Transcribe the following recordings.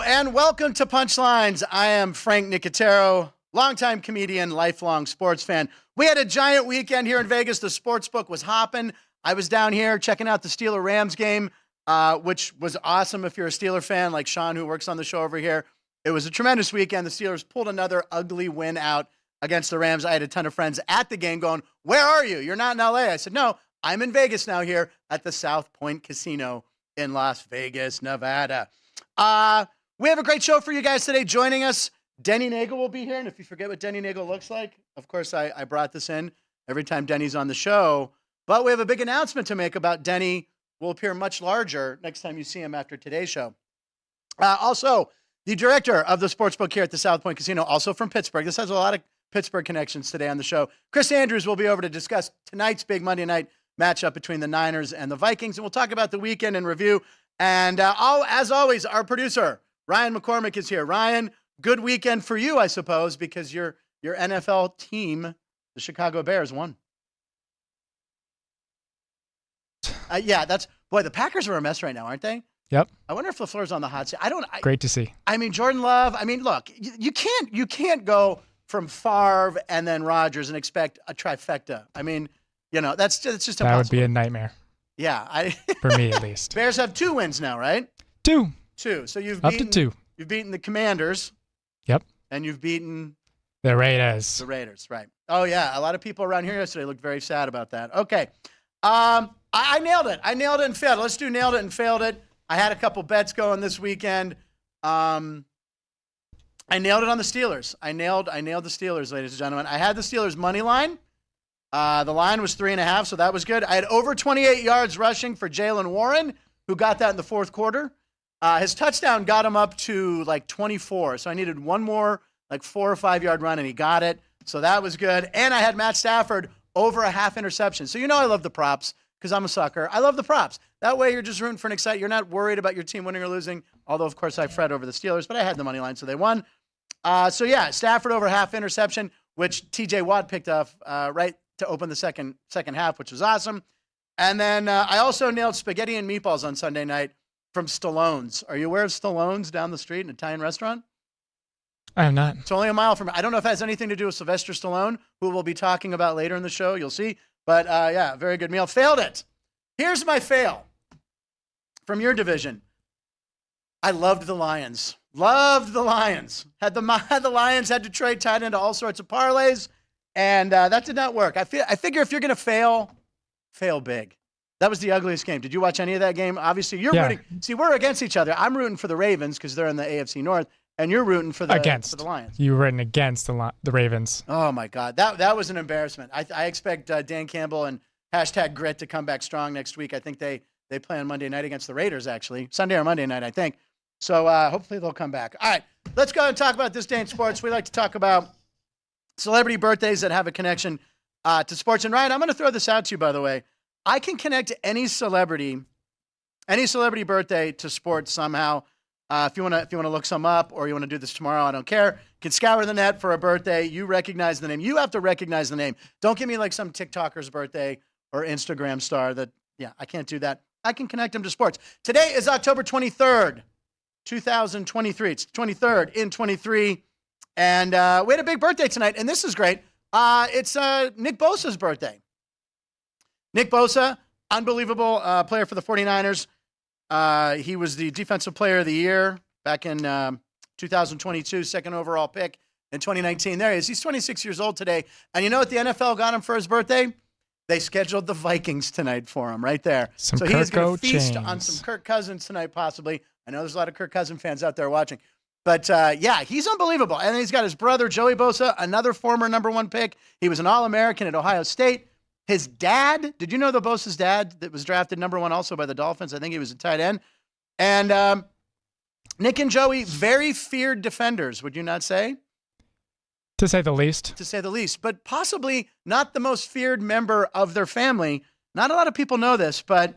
and welcome to Punchlines. I am Frank Nicotero, longtime comedian, lifelong sports fan. We had a giant weekend here in Vegas. The sportsbook was hopping. I was down here checking out the Steeler-Rams game, which was awesome if you're a Steeler fan like Sean, who works on the show over here. It was a tremendous weekend. The Steelers pulled another ugly win out against the Rams. I had a ton of friends at the game going, "Where are you? You're not in LA." I said, "No, I'm in Vegas now here at the South Point Casino in Las Vegas, Nevada." We have a great show for you guys today. Joining us, Denny Neagle will be here. And if you forget what Denny Neagle looks like, of course, I brought this in every time Denny's on the show. But we have a big announcement to make about Denny. Will appear much larger next time you see him after today's show. Also, the director of the sportsbook here at the South Point Casino, also from Pittsburgh. This has a lot of Pittsburgh connections today on the show. Chris Andrews will be over to discuss tonight's big Monday night matchup between the Niners and the Vikings. And we'll talk about the weekend in review. And as always, our producer, Ryan McCormick, is here. Ryan, good weekend for you, I suppose, because your NFL team, the Chicago Bears, won. The Packers are a mess right now, aren't they? Yep. I wonder if LaFleur's on the hot seat. Great to see. I mean, Jordan Love. I mean, look, you can't go from Favre and then Rodgers and expect a trifecta. I mean, that's just impossible. That would be a nightmare. Yeah, for me at least. Bears have 2 wins now, right? 2. So you've up beaten, to 2. You've beaten the Commanders. Yep. And you've beaten the Raiders. The Raiders, right? Oh yeah, a lot of people around here yesterday looked very sad about that. Okay, I nailed it. I nailed it and failed it. Let's do nailed it and failed it. I had a couple bets going this weekend. I nailed it on the Steelers. I nailed the Steelers, ladies and gentlemen. I had the Steelers money line. The line was 3.5, so that was good. I had over 28 yards rushing for Jaylen Warren, who got that in the fourth quarter. His touchdown got him up to like 24, so I needed one more like 4 or 5 yard run, and he got it. So that was good. And I had Matt Stafford over a half interception. So I love the props because I'm a sucker. I love the props. That way you're just rooting for an excitement. You're not worried about your team winning or losing, although, of course, I fret over the Steelers, but I had the money line, so they won. Stafford over half interception, which T.J. Watt picked up right to open the second half, which was awesome. And then I also nailed spaghetti and meatballs on Sunday night from Stallone's. Are you aware of Stallone's down the street, an Italian restaurant? I am not. It's only a mile from. I don't know if it has anything to do with Sylvester Stallone, who we'll be talking about later in the show. You'll see. But very good meal. Failed it. Here's my fail from your division. I loved the Lions. Loved the Lions. Had the Lions, had to trade tight into all sorts of parlays, and that did not work. I figure if you're going to fail big. That was the ugliest game. Did you watch any of that game? Obviously, you're rooting. See, we're against each other. I'm rooting for the Ravens because they're in the AFC North, and you're rooting for the Lions. You were rooting against the Ravens. Oh, my God. That was an embarrassment. I expect Dan Campbell and #Grit to come back strong next week. I think they play on Monday night against the Raiders, actually. Sunday or Monday night, I think. So hopefully they'll come back. All right, let's go and talk about this day in sports. We like to talk about celebrity birthdays that have a connection to sports. And, Ryan, I'm going to throw this out to you, by the way. I can connect any celebrity birthday to sports somehow. If you want to look some up or you want to do this tomorrow, I don't care. You can scour the net for a birthday. You recognize the name. You have to recognize the name. Don't give me like some TikToker's birthday or Instagram star I can't do that. I can connect them to sports. Today is October 23rd, 2023. It's 23rd in 23. And we had a big birthday tonight, and this is great. It's Nick Bosa's birthday. Nick Bosa, unbelievable player for the 49ers. He was the Defensive Player of the Year back in 2022, second overall pick in 2019. There he is. He's 26 years old today. And you know what the NFL got him for his birthday? They scheduled the Vikings tonight for him right there. So he's going to feast on some Kirk Cousins tonight, possibly. I know there's a lot of Kirk Cousins fans out there watching. But, he's unbelievable. And then he's got his brother, Joey Bosa, another former number 1 pick. He was an All-American at Ohio State. His dad, did you know the Bosa's dad that was drafted number 1 also by the Dolphins? I think he was a tight end. And Nick and Joey, very feared defenders, would you not say? To say the least. To say the least. But possibly not the most feared member of their family. Not a lot of people know this, but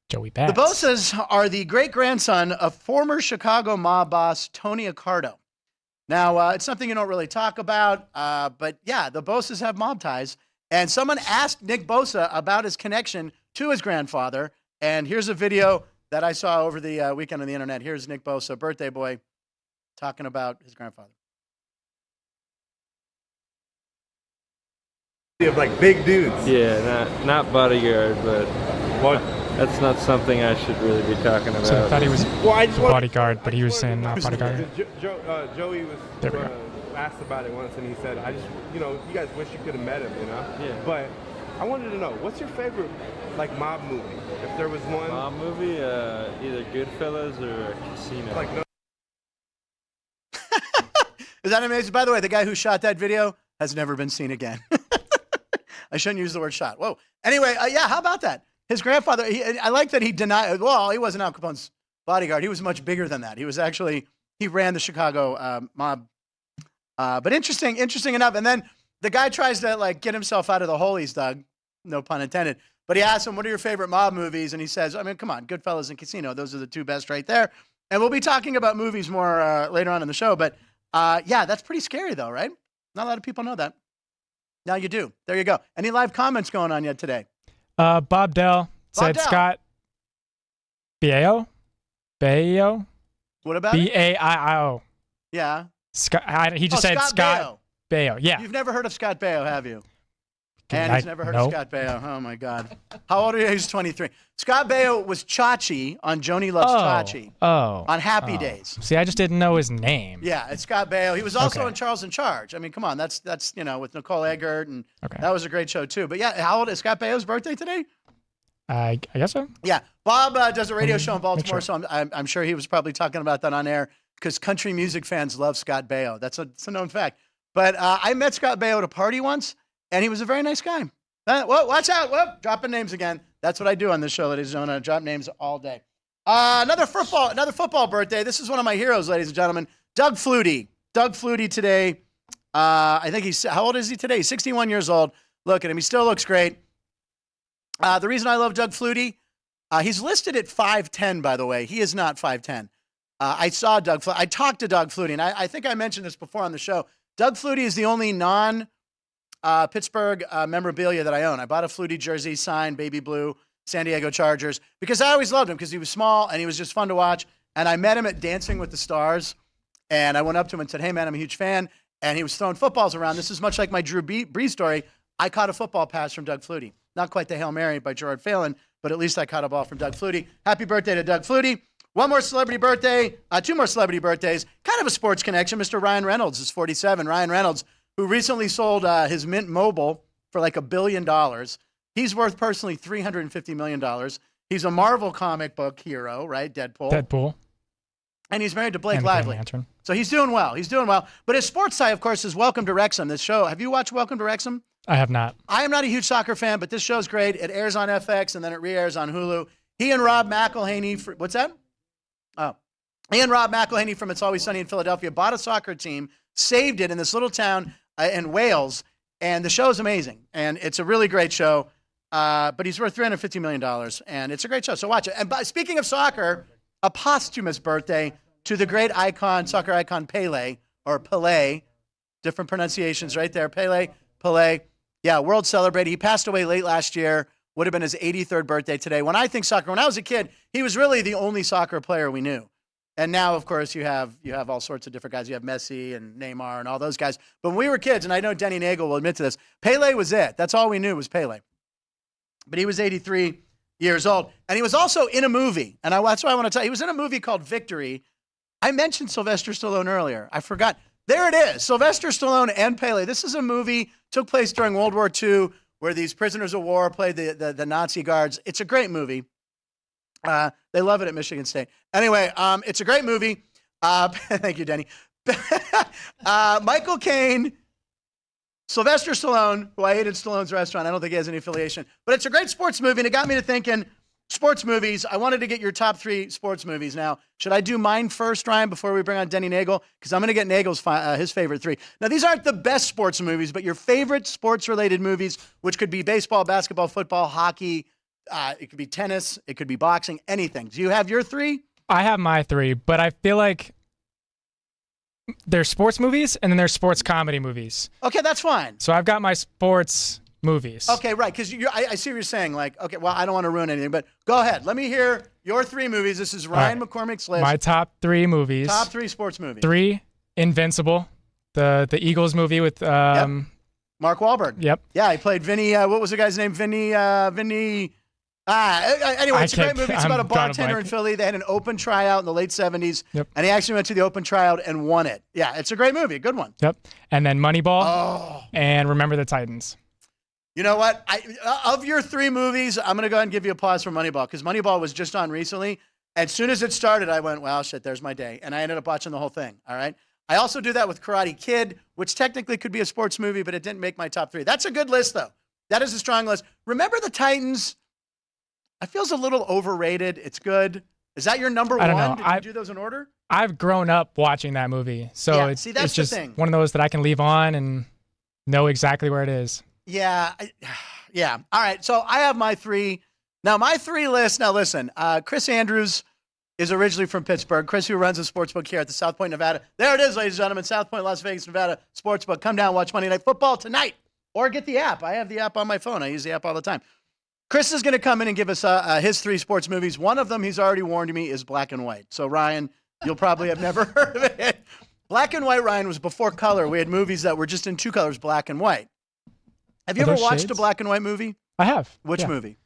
Joey Bats. The Bosas are the great-grandson of former Chicago mob boss Tony Accardo. Now, it's something you don't really talk about, but yeah, the Bosas have mob ties. And someone asked Nick Bosa about his connection to his grandfather. And here's a video that I saw over the weekend on the internet. Here's Nick Bosa, birthday boy, talking about his grandfather. Of like big dudes. Yeah, not bodyguard, but What? that's not something I should really be talking about. So I thought he was Well, I just bodyguard, but he was saying not bodyguard. Joey There we was go. asked about it once, and he said, "I just, you guys wish you could have met him, Yeah. But I wanted to know, what's your favorite like mob movie? If there was one. Mob movie, either Goodfellas or Casino. Like no. Is that amazing? By the way, the guy who shot that video has never been seen again. I shouldn't use the word shot. Whoa. Anyway, yeah, how about that? His grandfather, I like that he denied, well, he wasn't Al Capone's bodyguard. He was much bigger than that. He was actually, he ran the Chicago mob. But interesting enough. And then the guy tries to like get himself out of the hole he's dug, no pun intended. But he asks him, what are your favorite mob movies? And he says, I mean, come on, Goodfellas and Casino. Those are the two best right there. And we'll be talking about movies more later on in the show. But yeah, that's pretty scary though, right? Not a lot of people know that. Now you do. There you go. Any live comments going on yet today? Bob Dell said Dell. Scott Baio. What about it? Baio. Yeah. He just said Scott Baio. Yeah. You've never heard of Scott Baio, have you? Can And he's never heard of Scott Baio. Oh, my God. How old are you? He's 23. Scott Baio was Chachi on Joni Loves Chachi on Happy Days. See, I just didn't know his name. Yeah, it's Scott Baio. He was also Okay. on Charles in Charge. I mean, come on. That's with Nicole Eggert, and Okay. that was a great show, too. But, yeah, how old is Scott Baio's birthday today? I guess so. Yeah. Bob does a radio show in Baltimore, sure. so I'm sure he was probably talking about that on air because country music fans love Scott Baio. That's a known fact. But I met Scott Baio at a party once, and he was a very nice guy. Whoa, watch out. Whoa, dropping names again. That's what I do on this show, ladies and gentlemen. I drop names all day. Another football birthday. This is one of my heroes, ladies and gentlemen. Doug Flutie. Doug Flutie today. I think how old is he today? He's 61 years old. Look at him. He still looks great. The reason I love Doug Flutie, he's listed at 5'10", by the way. He is not 5'10". I saw Doug Flutie. I talked to Doug Flutie, and I think I mentioned this before on the show. Doug Flutie is the only Pittsburgh memorabilia that I own. I bought a Flutie jersey, signed, baby blue, San Diego Chargers, because I always loved him because he was small and he was just fun to watch. And I met him at Dancing with the Stars, and I went up to him and said, hey, man, I'm a huge fan. And he was throwing footballs around. This is much like my Drew Brees story. I caught a football pass from Doug Flutie. Not quite the Hail Mary by Gerard Phelan, but at least I caught a ball from Doug Flutie. Happy birthday to Doug Flutie. One more celebrity birthday, two more celebrity birthdays. Kind of a sports connection. Mr. Ryan Reynolds is 47. Ryan Reynolds, who recently sold his Mint Mobile for like $1 billion. He's worth personally $350 million. He's a Marvel comic book hero, right? Deadpool. And he's married to Blake Lively. So he's doing well. But his sports tie, of course, is Welcome to Wrexham. This show, have you watched Welcome to Wrexham? I have not. I am not a huge soccer fan, but this show's great. It airs on FX and then it re-airs on Hulu. He and Rob McElhenney, what's that? Oh. He and Rob McElhenney from It's Always Sunny in Philadelphia bought a soccer team, saved it in this little town in Wales, and the show's amazing. And it's a really great show, but he's worth $350 million, and it's a great show, so watch it. And speaking of soccer, a posthumous birthday to the great soccer icon Pele, or Pelé, different pronunciations right there, Pelé. Yeah, world celebrated. He passed away late last year, would have been his 83rd birthday today. When I think soccer, when I was a kid, he was really the only soccer player we knew. And now, of course, you have all sorts of different guys. You have Messi and Neymar and all those guys. But when we were kids, and I know Denny Neagle will admit to this, Pele was it. That's all we knew was Pele. But he was 83 years old. And he was also in a movie. And that's why I want to tell you. He was in a movie called Victory. I mentioned Sylvester Stallone earlier. I forgot. There it is. Sylvester Stallone and Pele. This is a movie, took place during World War II, where these prisoners of war played the Nazi guards. It's a great movie. They love it at Michigan State. Anyway, it's a great movie. Thank you, Denny. Michael Caine, Sylvester Stallone, who I hated Stallone's Restaurant. I don't think he has any affiliation. But it's a great sports movie, and it got me to thinking, sports movies. I wanted to get your top 3 sports movies. Now, should I do mine first, Ryan, before we bring on Denny Neagle? Because I'm going to get Nagle's his favorite 3. Now, these aren't the best sports movies, but your favorite sports-related movies, which could be baseball, basketball, football, hockey. It could be tennis. It could be boxing, anything. Do you have your 3? I have my 3, but I feel like there's sports movies and then there's sports comedy movies. Okay, that's fine. So I've got my sports movies. Okay, right, because I see what you're saying. Like, okay, well, I don't want to ruin anything, but go ahead. Let me hear Your 3 movies. This is Ryan McCormick's list. My top 3 movies. Top 3 sports movies. 3, Invincible, the Eagles movie with Mark Wahlberg. Yep. Yeah, he played Vinny. What was the guy's name? Vinny. Anyway, it's a great movie. It's about a bartender in Philly. They had an open tryout in the late 70s, and he actually went to the open tryout and won it. Yeah, it's a great movie. A good one. Yep. And then Moneyball and Remember the Titans. You know what? Of your 3 movies, I'm going to go ahead and give you a pause for Moneyball because Moneyball was just on recently. As soon as it started, I went, well, shit, there's my day. And I ended up watching the whole thing. All right. I also do that with Karate Kid, which technically could be a sports movie, but it didn't make my top 3. That's a good list, though. That is a strong list. Remember the Titans? It feels a little overrated. It's good. Is that your number 1? I don't know. Did you do those in order? I've grown up watching that movie. So Yeah, it's, see, that's it's the just thing. one of those that I can leave on and know exactly where it is. Yeah. Yeah. All right. So I have my 3. Now, my 3 list. Now, listen, Chris Andrews is originally from Pittsburgh. Chris, who runs a sportsbook here at the South Point, Nevada. There it is, ladies and gentlemen. South Point, Las Vegas, Nevada sportsbook. Come down, watch Monday Night Football tonight. Or get the app. I have the app on my phone. I use the app all the time. Chris is going to come in and give us his 3 sports movies. One of them, he's already warned me, is Black and White. So, Ryan, you'll probably have never heard of it. Black and White, Ryan, was before color. We had movies that were just in 2 colors, black and white. Have you Are ever those watched shades? a black and white movie? I have. Which Yeah. movie?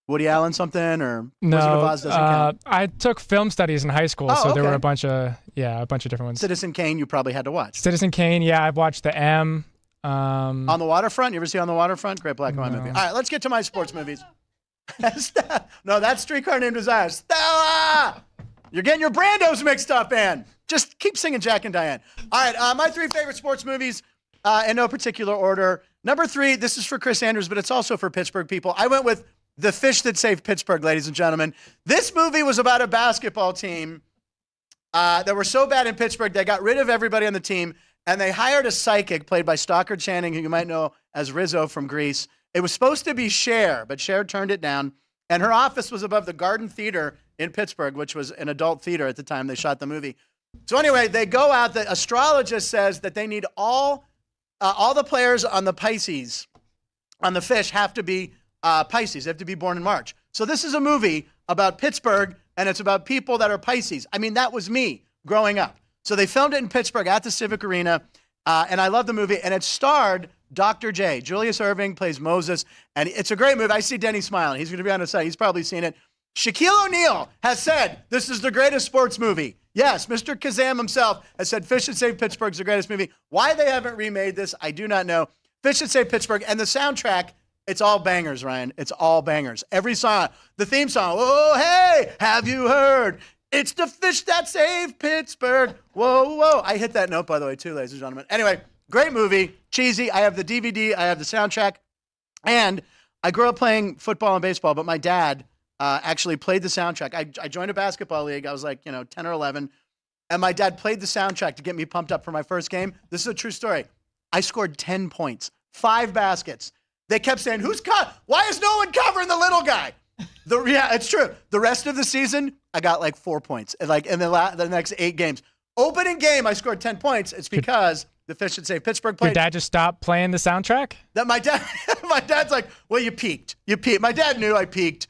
Woody Allen something or No, Wizard of Oz doesn't count? I took film studies in high school, Oh, so there were okay. a bunch of different ones. Citizen Kane you probably had to watch. Citizen Kane, yeah, I've watched the M. On the Waterfront? You ever see On the Waterfront? Great black and white No. movie. All right, let's get to my sports movies. No, that's Streetcar Named Desire. Stella! You're getting your Brandos mixed up, man. Just keep singing Jack and Diane. All right, my 3 favorite sports movies in no particular order. Number 3, this is for Chris Andrews, but it's also for Pittsburgh people. I went with The Fish That Saved Pittsburgh, ladies and gentlemen. This movie was about a basketball team that were so bad in Pittsburgh, they got rid of everybody on the team, and they hired a psychic played by Stockard Channing, who you might know as Rizzo from Grease. It was supposed to be Cher, but Cher turned it down, and her office was above the Garden Theater in Pittsburgh, which was an adult theater at the time they shot the movie. So anyway, they go out. The astrologist says that they need all the players on the Pisces, on the Fish, have to be Pisces. They have to be born in March. So this is a movie about Pittsburgh, and it's about people that are Pisces. I mean, that was me growing up. So they filmed it in Pittsburgh at the Civic Arena, and I love the movie. And it starred Dr. J. Julius Erving plays Moses, and it's a great movie. I see Denny smiling. He's going to be on the site. He's probably seen it. Shaquille O'Neal has said this is the greatest sports movie. Yes, Mr. Kazam himself has said Fish That Saved Pittsburgh is the greatest movie. Why they haven't remade this, I do not know. Fish That Saved Pittsburgh, and the soundtrack, it's all bangers, Ryan. It's all bangers. Every song, the theme song, oh, hey, have you heard? It's the fish that saved Pittsburgh. Whoa, whoa. I hit that note, by the way, too, ladies and gentlemen. Anyway, great movie, cheesy. I have the DVD. I have the soundtrack. And I grew up playing football and baseball, but my dad actually played the soundtrack. I joined a basketball league. I was like, 10 or 11. And my dad played the soundtrack to get me pumped up for my first game. This is a true story. I scored 10 points, 5 baskets. They kept saying, why is no one covering the little guy? Yeah, it's true. The rest of the season, I got like 4 points. Like in the next 8 games. Opening game, I scored 10 points. It's because the Fish That Saved Pittsburgh played. Your dad just stopped playing the soundtrack? That my dad's like, well, you peaked. You peaked. My dad knew I peaked.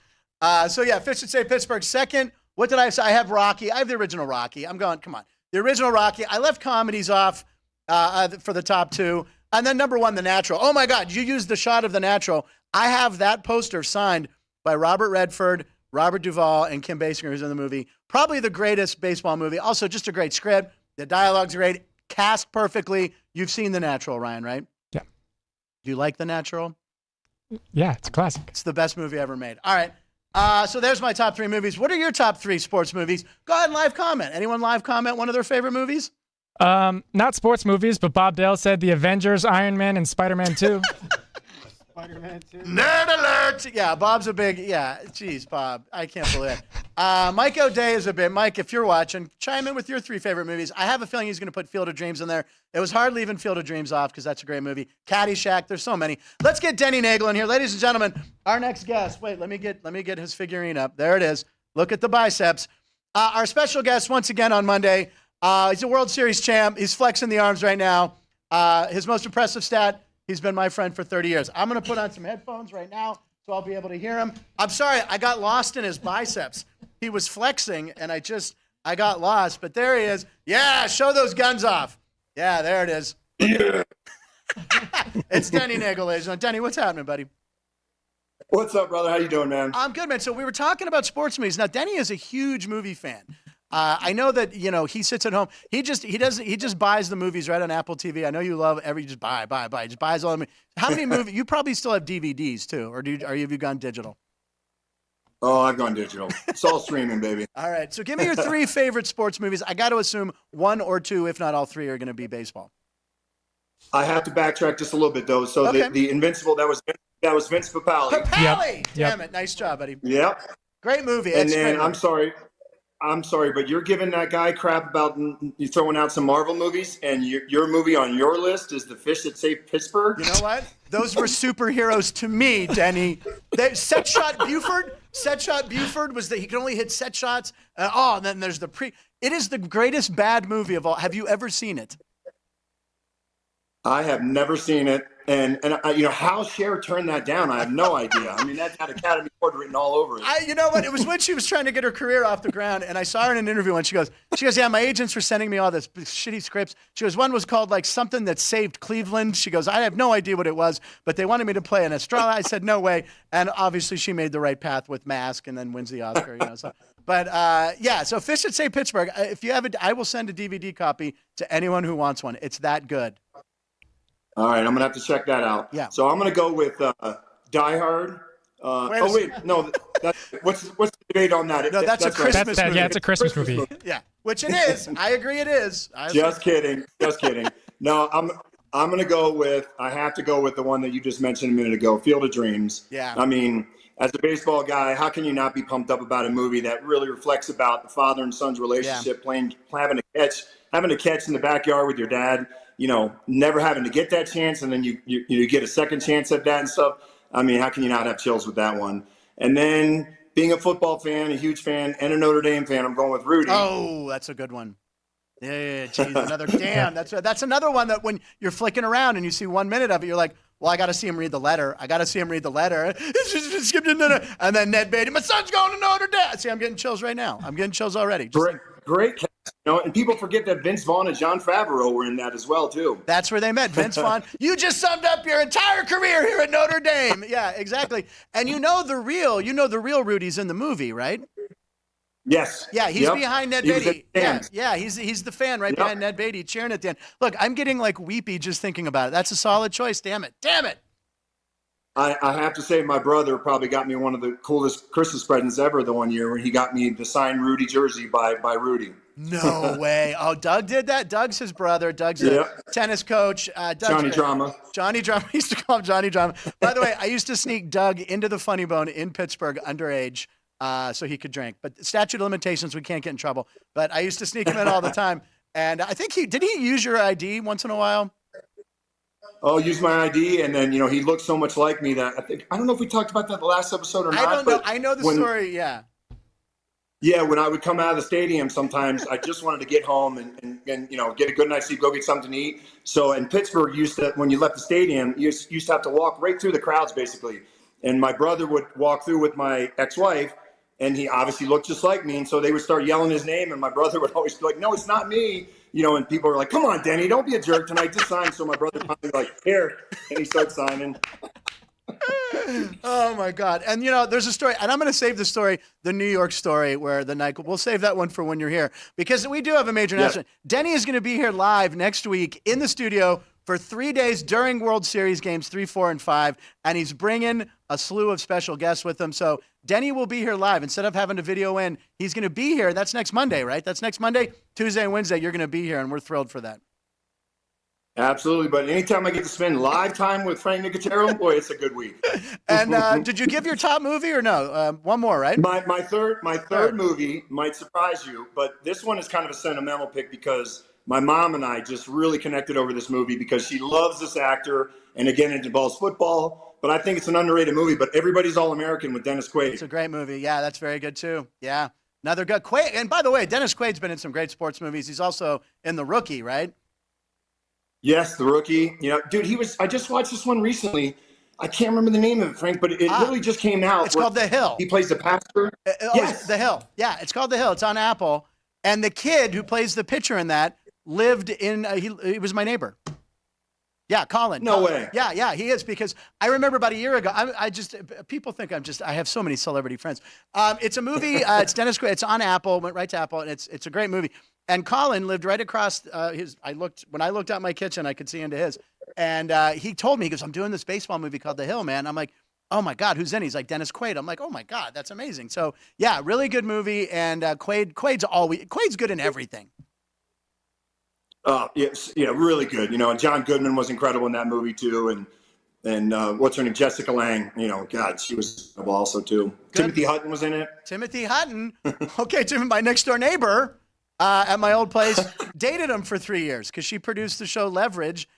So yeah, Fish That Saved Pittsburgh. Second, what did I say? I have Rocky. I have the original Rocky. I'm going, come on. The original Rocky. I left comedies off for the top 2. And then number 1, The Natural. Oh my God, you used the shot of The Natural. I have that poster signed by Robert Redford, Robert Duvall, and Kim Basinger, who's in the movie. Probably the greatest baseball movie. Also, just a great script. The dialogue's great. Cast perfectly. You've seen The Natural, Ryan, right? Yeah. Do you like The Natural? Yeah, it's a classic. It's the best movie ever made. All right. So there's my top 3 movies. What are your top 3 sports movies? Go ahead and live comment. Anyone live comment one of their favorite movies? Not sports movies, but Bob Dale said The Avengers, Iron Man, and Spider-Man 2. Spider-Man 2. Nerd alert! Yeah, Bob's a big, geez, Bob. I can't believe it. Mike O'Day is a bit, Mike, if you're watching, chime in with your 3 favorite movies. I have a feeling he's going to put Field of Dreams in there. It was hard leaving Field of Dreams off because that's a great movie. Caddyshack, there's so many. Let's get Denny Neagle in here. Ladies and gentlemen, our next guest. Wait, let me get his figurine up. There it is. Look at the biceps. Our special guest once again on Monday. He's a World Series champ. He's flexing the arms right now. His most impressive stat, he's been my friend for 30 years. I'm going to put on some headphones right now so I'll be able to hear him. I'm sorry, I got lost in his biceps. he was flexing, and I got lost. But there he is. Yeah, show those guns off. Yeah, there it is. It's Denny Neagle, ladies and gentlemen. Denny, what's happening, buddy? What's up, brother? How you doing, man? I'm good, man. So we were talking about sports movies. Now, Denny is a huge movie fan. I know that he sits at home. He just buys the movies right on Apple TV. I know you love you just buy. He just buys all the movies. How many movies? You probably still have DVDs too, or have you gone digital? Oh, I've gone digital. It's all streaming, baby. All right. So give me your 3 favorite sports movies. I got to assume 1 or 2, if not all 3, are going to be baseball. I have to backtrack just a little bit though. So Okay. the Invincible, that was Vince Papale. Papale! Yep. Damn it. Nice job, buddy. Yep. Great movie. And It's a then great movie. I'm sorry, but you're giving that guy crap about you throwing out some Marvel movies, and your movie on your list is The Fish That Saved Pittsburgh. You know what? Those were superheroes to me, Denny. Set shot Buford was that he could only hit set shots. And then there's It is the greatest bad movie of all. Have you ever seen it? I have never seen it, and how Cher turned that down, I have no idea. I mean, that had Academy Award written all over it. You know what? It was when she was trying to get her career off the ground, and I saw her in an interview, and she goes, yeah, my agents were sending me all this shitty scripts. She goes, one was called like something that saved Cleveland. She goes, I have no idea what it was, but they wanted me to play an Estrella. I said, no way. And obviously she made the right path with Mask and then wins the Oscar, So. But so Fish That Saved Pittsburgh, if you have it, I will send a DVD copy to anyone who wants one. It's that good. All right, I'm gonna have to check that out. Yeah. So I'm gonna go with Die Hard. What's the debate on that? No, that's a Christmas movie. Yeah, it's a Christmas movie. Yeah, which it is. I agree, it is. Just kidding. No, I'm gonna go with. I have to go with the one that you just mentioned a minute ago, Field of Dreams. Yeah. I mean, as a baseball guy, how can you not be pumped up about a movie that really reflects about the father and son's relationship, having a catch in the backyard with your dad? Never having to get that chance, and then you get a second chance at that and stuff. I mean, how can you not have chills with that one? And then being a football fan, a huge fan, and a Notre Dame fan, I'm going with Rudy. Oh, that's a good one. Yeah, geez, that's another one that when you're flicking around and you see 1 minute of it, you're like, well, I got to see him read the letter. And then Ned Beatty, my son's going to Notre Dame. See, I'm getting chills right now. I'm getting chills already. Great cast. And people forget that Vince Vaughn and Jon Favreau were in that as well, too. That's where they met. Vince Vaughn, you just summed up your entire career here at Notre Dame. Yeah, exactly. And the real Rudy's in the movie, right? Yes. Yeah, he's behind Ned Beatty. Yeah, he's the fan right behind Ned Beatty cheering at the end. Look, I'm getting like weepy just thinking about it. That's a solid choice. Damn it. I have to say my brother probably got me one of the coolest Christmas presents ever the one year when he got me the signed Rudy jersey by Rudy. No way. Oh, Doug did that? Doug's his brother. Doug's a tennis coach. Johnny Drama. Johnny Drama. I used to call him Johnny Drama. By the way, I used to sneak Doug into the Funny Bone in Pittsburgh underage so he could drink. But statute of limitations, we can't get in trouble. But I used to sneak him in all the time. And I think did he use your ID once in a while? Oh, use my ID, and then he looked so much like me that I don't know if we talked about that the last episode or not. I don't know. I know the story. Yeah. Yeah, when I would come out of the stadium, sometimes I just wanted to get home and get a good night's sleep, go get something to eat. So in Pittsburgh, when you left the stadium, you used to have to walk right through the crowds, basically. And my brother would walk through with my ex-wife, and he obviously looked just like me. And so they would start yelling his name, and my brother would always be like, "No, it's not me." And people were like, "Come on, Denny, don't be a jerk tonight. Just sign." So my brother finally like, "Here," and he starts signing. Oh my God. And there's a story, and I'm going to save the story, the New York story where we'll save that one for when you're here because we do have a major announcement. Denny is going to be here live next week in the studio for 3 days during World Series games 3, 4, and 5. And he's bringing a slew of special guests with him. So Denny will be here live. Instead of having to video in, he's going to be here. That's next Monday, right? That's next Monday, Tuesday, and Wednesday. You're going to be here, and we're thrilled for that. Absolutely, but anytime I get to spend live time with Frank Nicotero, boy, it's a good week. And did you give your top movie or no? One more, right? My third movie might surprise you, but this one is kind of a sentimental pick because my mom and I just really connected over this movie because she loves this actor, and again, it involves football. But I think it's an underrated movie. But Everybody's All-American with Dennis Quaid. It's a great movie. Yeah, that's very good too. Yeah, another good Quaid. And by the way, Dennis Quaid's been in some great sports movies. He's also in The Rookie, right? Yes, The Rookie. Dude, I just watched this one recently. I can't remember the name of it, Frank, but it really just came out. It's called The Hill. He plays the pastor. Yes, The Hill. Yeah, it's called The Hill. It's on Apple. And the kid who plays the pitcher in that lived in. He was my neighbor. Yeah, Colin. No way. Yeah, he is, because I remember about a year ago. People think I have so many celebrity friends. It's a movie. It's Dennis Quaid. It's on Apple. Went right to Apple, and it's a great movie. And Colin lived right across when I looked out my kitchen, I could see into his. And he told me, he goes, I'm doing this baseball movie called The Hill, man. I'm like, oh my God, who's in? He's like, Dennis Quaid. I'm like, oh my God, that's amazing. So yeah, really good movie. And Quaid's good in everything. Yes, yeah, really good. And John Goodman was incredible in that movie too, and what's her name, Jessica Lange. God, she was incredible also too. Good. Timothy Hutton was in it. Timothy Hutton, okay, my next door neighbor at my old place dated him for 3 years because she produced the show Leverage.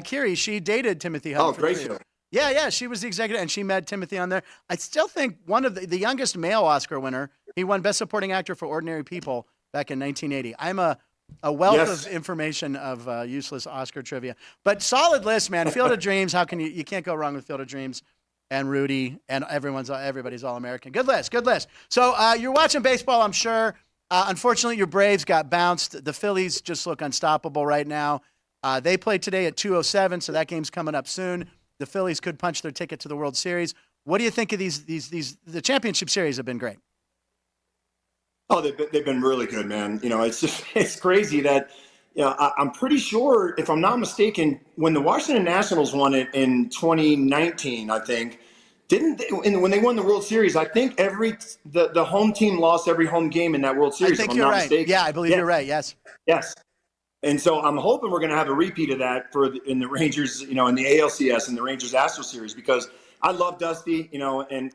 Kiri, she dated Timothy Hutton. Oh, for great 3 show. years. Yeah, she was the executive, and she met Timothy on there. I still think one of the youngest male Oscar winner. He won Best Supporting Actor for Ordinary People back in 1980. I'm a wealth of information of useless Oscar trivia. But solid list, man. Field of Dreams. How can you can't go wrong with Field of Dreams and Rudy and everybody's All-American. Good list. So you're watching baseball, I'm sure. Unfortunately, your Braves got bounced. The Phillies just look unstoppable right now. They play today at 2:07, so that game's coming up soon. The Phillies could punch their ticket to the World Series. What do you think of these? The championship series have been great. Oh, they've been really good, man. It's crazy that, I'm pretty sure, if I'm not mistaken, when the Washington Nationals won it in 2019, I think, when they won the World Series, I think the home team lost every home game in that World Series. I think you're right. Mistaken. Yeah, I believe you're right. Yes. And so I'm hoping we're going to have a repeat of that in the Rangers, in the ALCS and the Rangers Astros series, because I love Dusty, and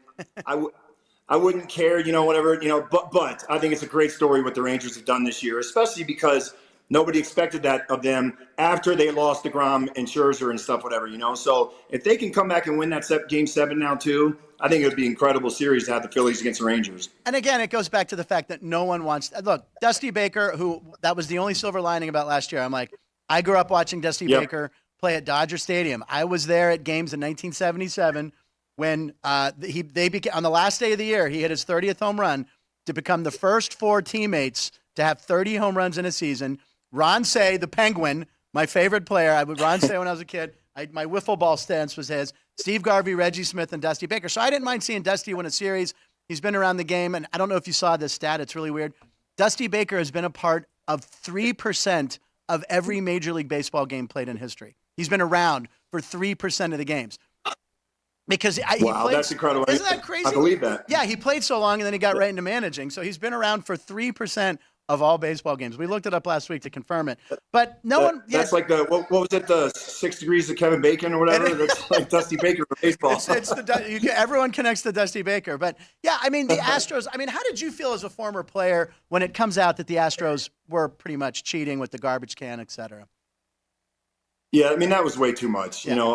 I wouldn't care, whatever, but I think it's a great story what the Rangers have done this year, especially because nobody expected that of them after they lost DeGrom and Scherzer and stuff, whatever, So if they can come back and win that game 7 now too, I think it would be an incredible series to have the Phillies against the Rangers. And again, it goes back to the fact that no one wants – look, Dusty Baker, that was the only silver lining about last year. I'm like, I grew up watching Dusty Baker play at Dodger Stadium. I was there at games in 1977 when on the last day of the year, he hit his 30th home run to become the first 4 teammates to have 30 home runs in a season. Ron Say, the Penguin, my favorite player. Ron Say when I was a kid. My wiffle ball stance was his. Steve Garvey, Reggie Smith, and Dusty Baker. So I didn't mind seeing Dusty win a series. He's been around the game, and I don't know if you saw this stat. It's really weird. Dusty Baker has been a part of 3% of every Major League Baseball game played in history. He's been around for 3% of the games. Because that's incredible. Isn't that crazy? I believe that. Yeah, he played so long, and then he got right into managing. So he's been around for 3% of all baseball games. We looked it up last week to confirm it. But that's like what was it, the 6 degrees of Kevin Bacon or whatever? That's like Dusty Baker for baseball. Everyone connects to Dusty Baker. But yeah, the Astros, how did you feel as a former player when it comes out that the Astros were pretty much cheating with the garbage can, et cetera? Yeah, that was way too much. Yeah.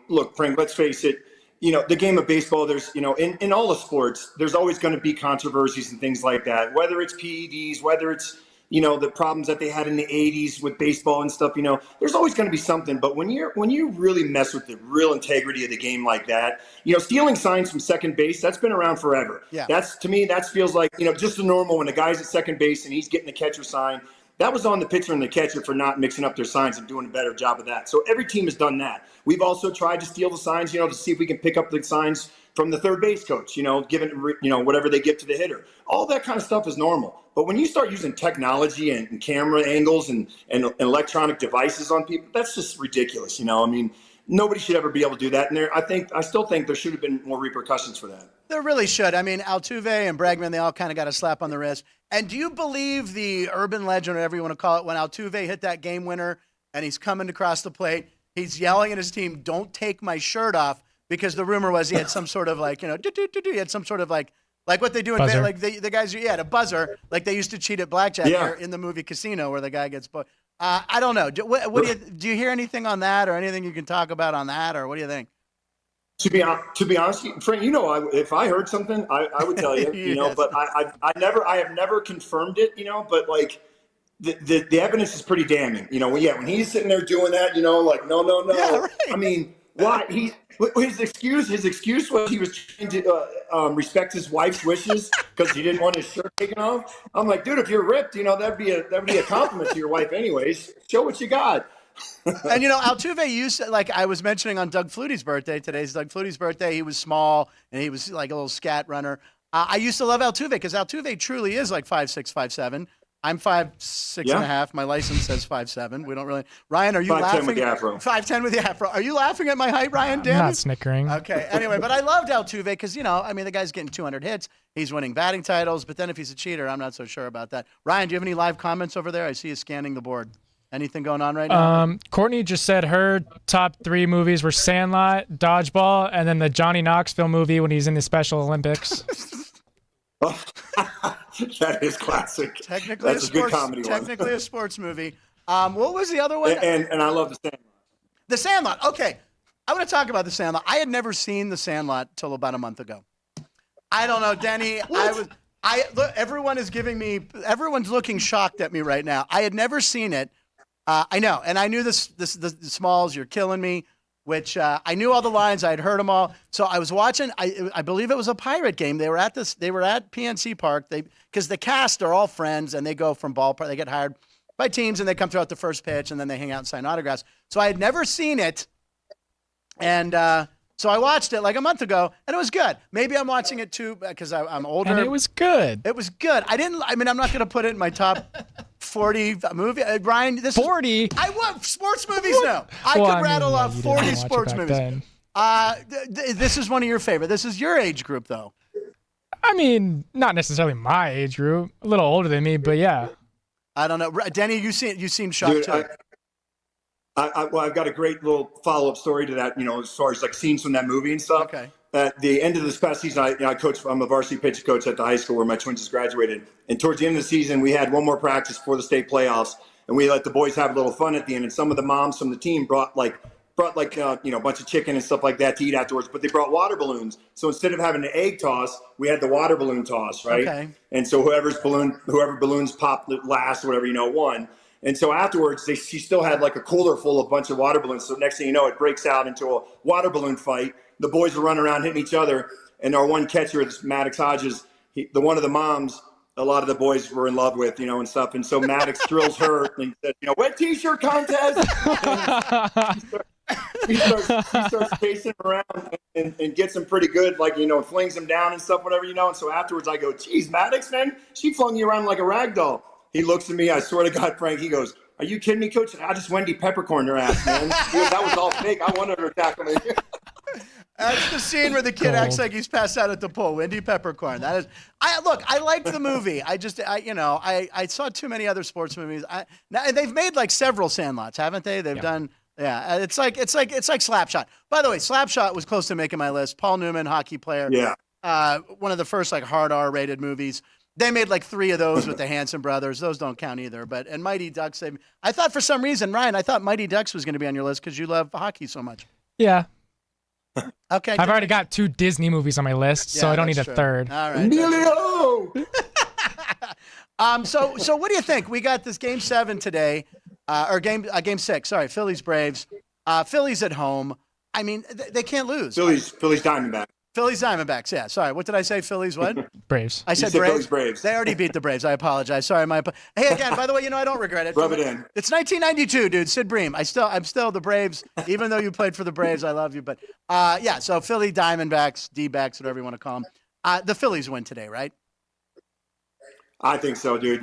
Look, Frank, let's face it. The game of baseball, there's, in all the sports, there's always going to be controversies and things like that, whether it's PEDs, whether it's, the problems that they had in the 80s with baseball and stuff, there's always going to be something. But when you really mess with the real integrity of the game like that, stealing signs from second base, that's been around forever. Yeah. To me, that feels like, just the normal when the guy's at second base and he's getting the catcher sign. That was on the pitcher and the catcher for not mixing up their signs and doing a better job of that. So every team has done that. We've also tried to steal the signs, to see if we can pick up the signs from the third base coach, given, whatever they give to the hitter. All that kind of stuff is normal. But when you start using technology and camera angles and electronic devices on people, that's just ridiculous. Nobody should ever be able to do that. And I still think there should have been more repercussions for that. There really should. Altuve and Bregman, they all kind of got a slap on the wrist. And do you believe the urban legend, or whatever you want to call it, when Altuve hit that game winner and he's coming across the plate, he's yelling at his team, "Don't take my shirt off," because the rumor was he had some sort of he had some sort of like what they do in buzzer. like the guys, a buzzer, like they used to cheat at blackjack in the movie Casino, where the guy gets. I don't know. Do you hear anything on that, or anything you can talk about on that, or what do you think? To be honest, Frank, if I heard something, I would tell you, Yes. But I have never confirmed it, but like the evidence is pretty damning, when he's sitting there doing that, no. Yeah, right. Why? His excuse was he was trying to respect his wife's wishes because he didn't want his shirt taken off. I'm like, dude, if you're ripped, that'd be a compliment to your wife, anyways. Show what you got. And Altuve used to, like I was mentioning on Doug Flutie's birthday. Today's Doug Flutie's birthday. He was small and he was like a little scat runner. I used to love Altuve because Altuve truly is like 5'6", 5'7". I'm 5'6" and a half. My license says 5'7". We don't really. Ryan, are you 5'10" laughing? with the afro. 5'10" with the afro. Are you laughing at my height, Ryan? I'm Damn not it. snickering. Okay. Anyway, but I loved Altuve because the guy's getting 200 hits. He's winning batting titles. But then if he's a cheater, I'm not so sure about that. Ryan, do you have any live comments over there? I see you scanning the board. Anything going on right now? Courtney just said her top 3 movies were Sandlot, Dodgeball, and then the Johnny Knoxville movie when he's in the Special Olympics. Oh, that is classic. Technically, that's a good comedy one. Technically a sports movie. What was the other one? And I love The Sandlot. The Sandlot. Okay, I want to talk about The Sandlot. I had never seen The Sandlot till about a month ago. I don't know, Denny. Look, everyone's looking shocked at me right now. I had never seen it. I know, and I knew the Smalls, you're killing me, which I knew all the lines. I had heard them all. So I was watching. I believe it was a Pirate game. They were at PNC Park. Because the cast are all friends, and they go from ballpark. They get hired by teams, and they come throughout the first pitch, and then they hang out and sign autographs. So I had never seen it, and so I watched it like a month ago, and it was good. Maybe I'm watching it too because I'm older. And it was good. It was good. I'm not going to put it in my top 40 movie. Ryan, this 40. I want sports movies now. I could rattle off 40 sports movies. This is one of your favorite. This is your age group, though. I mean, not necessarily my age group. A little older than me, but yeah. I don't know. Denny, you seem shocked Dude, too. I've got a great little follow-up story to that, as far as like scenes from that movie and stuff. Okay. At the end of this past season, I coach. I'm a varsity pitching coach at the high school where my twins just graduated. And towards the end of the season, we had one more practice for the state playoffs, and we let the boys have a little fun at the end. And some of the moms from the team brought a bunch of chicken and stuff like that to eat afterwards. But they brought water balloons. So instead of having an egg toss, we had the water balloon toss, right? Okay. And so whoever balloons popped last, or whatever, won. And so afterwards, she still had like a cooler full of a bunch of water balloons. So next thing you know, it breaks out into a water balloon fight. The boys are running around hitting each other. And our one catcher, Maddox Hodges, one of the moms, a lot of the boys were in love with, and stuff. And so Maddox drills her and said, wet t-shirt contest. He starts chasing him around and gets him pretty good, like, flings him down and stuff, whatever, And so afterwards I go, geez, Maddox, man, she flung you around like a rag doll. He looks at me. I swear to God, Frank, he goes, are you kidding me, Coach? I just Wendy peppercorn her ass, man. Dude, that was all fake. I wanted her to tackle me. That's the scene where the kid acts like he's passed out at the pool. Wendy Peppercorn. That is. I liked the movie. I saw too many other sports movies. Now they've made like several Sandlots, haven't they? They've done. Yeah, it's like Slapshot. By the way, Slapshot was close to making my list. Paul Newman, hockey player. Yeah. One of the first like hard R-rated movies. They made like 3 of those with the Hanson brothers. Those don't count either. And Mighty Ducks. I thought for some reason, Ryan, Mighty Ducks was going to be on your list because you love hockey so much. Yeah. Okay. I've already got 2 Disney movies on my list, so I don't need a third. All right. Emilio! So what do you think? We got this game 7 today, or game 6. Sorry, Phillies Braves. Phillies at home. I mean, they can't lose. Phillies Diamondbacks. Phillies Diamondbacks. Yeah. Sorry. What did I say? Phillies what? Braves. I said Braves. Braves. Braves. They already beat the Braves. I apologize. Sorry. Hey, again, by the way, I don't regret it. Rub it in. It's 1992, dude. Sid Bream. I'm still the Braves. Even though you played for the Braves, I love you. But yeah. So Philly Diamondbacks, D-backs, whatever you want to call them. The Phillies win today, right? I think so, dude.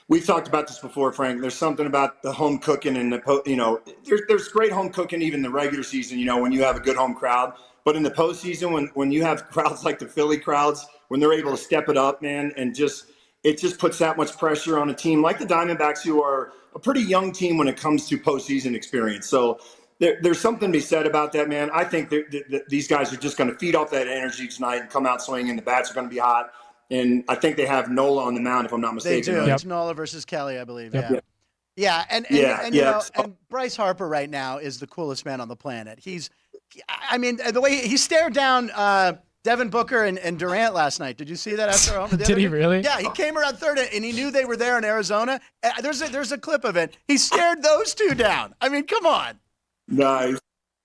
We've talked about this before, Frank. There's something about the home cooking and there's great home cooking even in the regular season, when you have a good home crowd. But in the postseason, when you have crowds like the Philly crowds, when they're able to step it up, man, and it just puts that much pressure on a team like the Diamondbacks, who are a pretty young team when it comes to postseason experience. So there's something to be said about that, man. I think these guys are just going to feed off that energy tonight and come out swinging. The bats are going to be hot. And I think they have Nola on the mound, if I'm not mistaken. They do. Yep. It's Nola versus Kelly, I believe. Yep. Yeah. Yeah, and Bryce Harper right now is the coolest man on the planet. The way he stared down Devin Booker and Durant last night. Did you see that after home? Did he really? Yeah, he came around third, and he knew they were there in Arizona. There's a clip of it. He stared those two down. I mean, come on. Nice.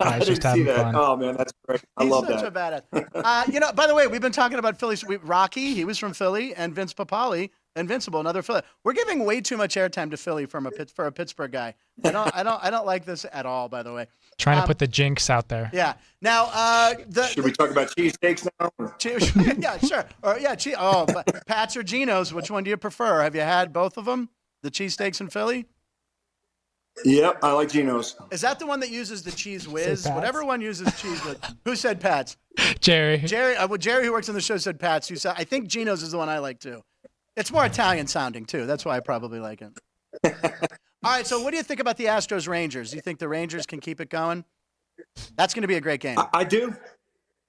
He's just didn't see having that. fun. Oh man, that's great. I He's love such that. a badass. By the way, we've been talking about Philly. Rocky, he was from Philly, and Vince Papale, Invincible, another Philly. We're giving way too much airtime to Philly for a Pittsburgh guy. I don't like this at all. By the way, Trying to put the jinx out there. yeah. Now, Should we talk about cheesesteaks now? yeah, sure. But Pat's or Geno's, which one do you prefer? Have you had both of them? The cheesesteaks in Philly? Yep, I like Geno's. Is that the one that uses the cheese whiz? Pat's? Whatever one uses cheese whiz. Who said Pat's? Jerry. Jerry, Jerry, who works on the show, said Pat's. I think Geno's is the one I like too. It's more Italian sounding too. That's why I probably like it. All right, so what do you think about the Astros Rangers? Do you think the Rangers can keep it going? That's going to be a great game. I do.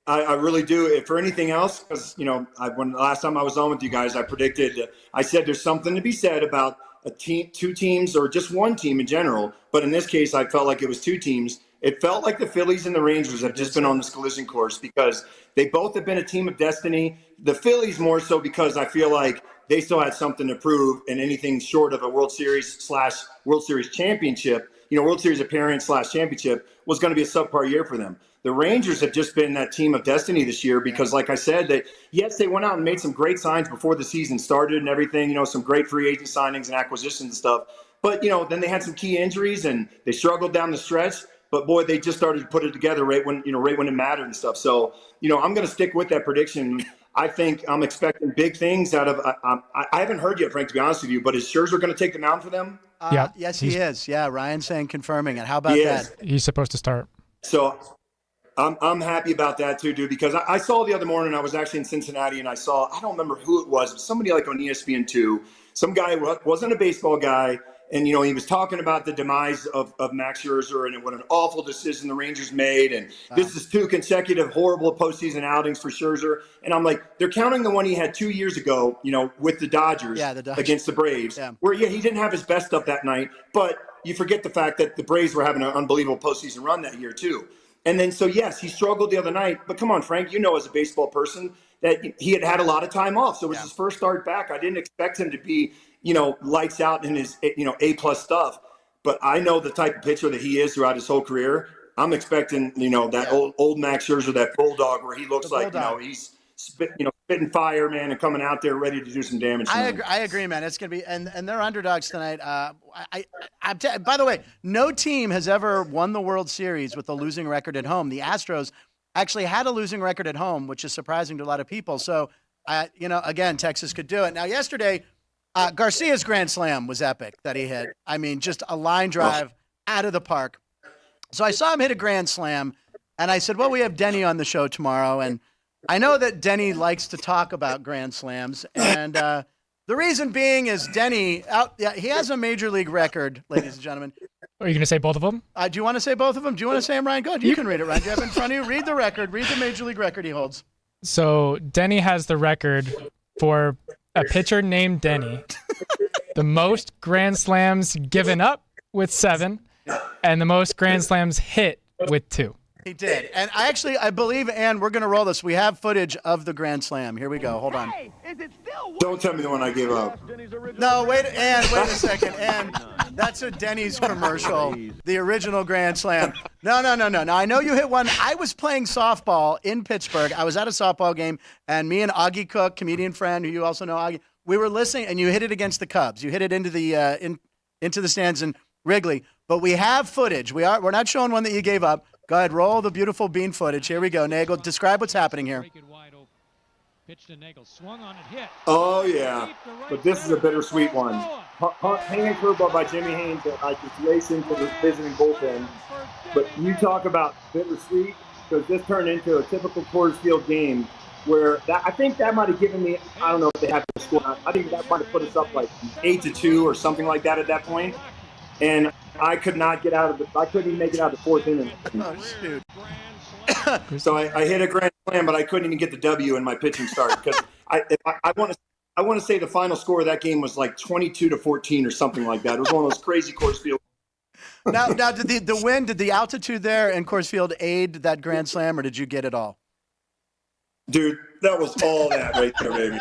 I really do. If for anything else, because when the last time I was on with you guys, I said there's something to be said about a team, two teams, or just one team in general. But in this case, I felt like it was two teams. It felt like the Phillies and the Rangers have just been on this collision course because they both have been a team of destiny. The Phillies more so because I feel like they still had something to prove, and anything short of a World Series / World Series championship, World Series appearance / championship was going to be a subpar year for them. The Rangers have just been that team of destiny this year because, like I said, they went out and made some great signs before the season started and everything, some great free agent signings and acquisitions and stuff. But, then they had some key injuries and they struggled down the stretch. But, boy, they just started to put it together right when it mattered and stuff. So, I'm going to stick with that prediction. I think I'm expecting big things out of I haven't heard yet, Frank, to be honest with you, but is Scherzer going to take the mound for them? Yeah. Yes, he is. Yeah, Ryan's saying confirming it. How about that? He's supposed to start. So I'm happy about that too, dude, because I saw the other morning, I was actually in Cincinnati, and I don't remember who it was, but somebody like on ESPN2, some guy wasn't a baseball guy, and, he was talking about the demise of Max Scherzer and what an awful decision the Rangers made, and this is 2 consecutive horrible postseason outings for Scherzer, and I'm like, they're counting the one he had 2 years ago, with the Dodgers, against the Braves, where, he didn't have his best stuff that night, but you forget the fact that the Braves were having an unbelievable postseason run that year too. And then, so yes, he struggled the other night, but come on, Frank, as a baseball person that he had a lot of time off. So it was his first start back. I didn't expect him to be, lights out in his, A+ stuff, but I know the type of pitcher that he is throughout his whole career. I'm expecting, that old Max Scherzer, that bulldog where he looks like, he's spitting fire, man, and coming out there ready to do some damage. I agree, man. It's going to be, and they're underdogs tonight. By the way, no team has ever won the World Series with a losing record at home. The Astros actually had a losing record at home, which is surprising to a lot of people. So, again, Texas could do it. Now, yesterday, Garcia's grand slam was epic that he hit. I mean, just a line drive out of the park. So I saw him hit a grand slam, and I said, well, we have Denny on the show tomorrow, and I know that Denny likes to talk about grand slams, and the reason being is Denny he has a major league record, ladies and gentlemen. Are you going to say both of them? Do you want to say both of them? Do you want to say them, Ryan? Go ahead. You can read it, Ryan. Do you have it in front of you? Read the record. Read the major league record he holds. So Denny has the record for a pitcher named Denny, the most grand slams given up with 7, and the most grand slams hit with 2. He did. And I believe, Ann, we're going to roll this. We have footage of the grand slam. Here we go. Hold on. Don't tell me the one I gave up. No, wait a second. Ann, that's a Denny's commercial, the original grand slam. No. Now, I know you hit one. I was playing softball in Pittsburgh. I was at a softball game, and me and Augie Cook, comedian friend, who you also know, Augie, we were listening, and you hit it against the Cubs. You hit it into the into the stands in Wrigley. But we have footage. We're not showing one that you gave up. Go ahead, roll the beautiful bean footage. Here we go. Neagle, describe what's happening here. Pitch to Neagle, swung on it, hit. Oh, yeah. But this is a bittersweet one. Hanging curveball by Jimmy Haynes that I just race into the visiting bullpen. But you talk about bittersweet, because this turned into a typical Coors Field game where I think that might have given me, I don't know if they have to score. I think that might have put us up like 8-2 or something like that at that point. And I could not get I couldn't even make it out of the 4th inning. Oh, shoot. So I hit a grand slam, but I couldn't even get the W in my pitching start because I want to say the final score of that game was like 22-14 or something like that. It was one of those crazy Coors Field. Now, did the altitude there in Coors Field aid that grand slam, or did you get it all? Dude, that was all that right there, baby.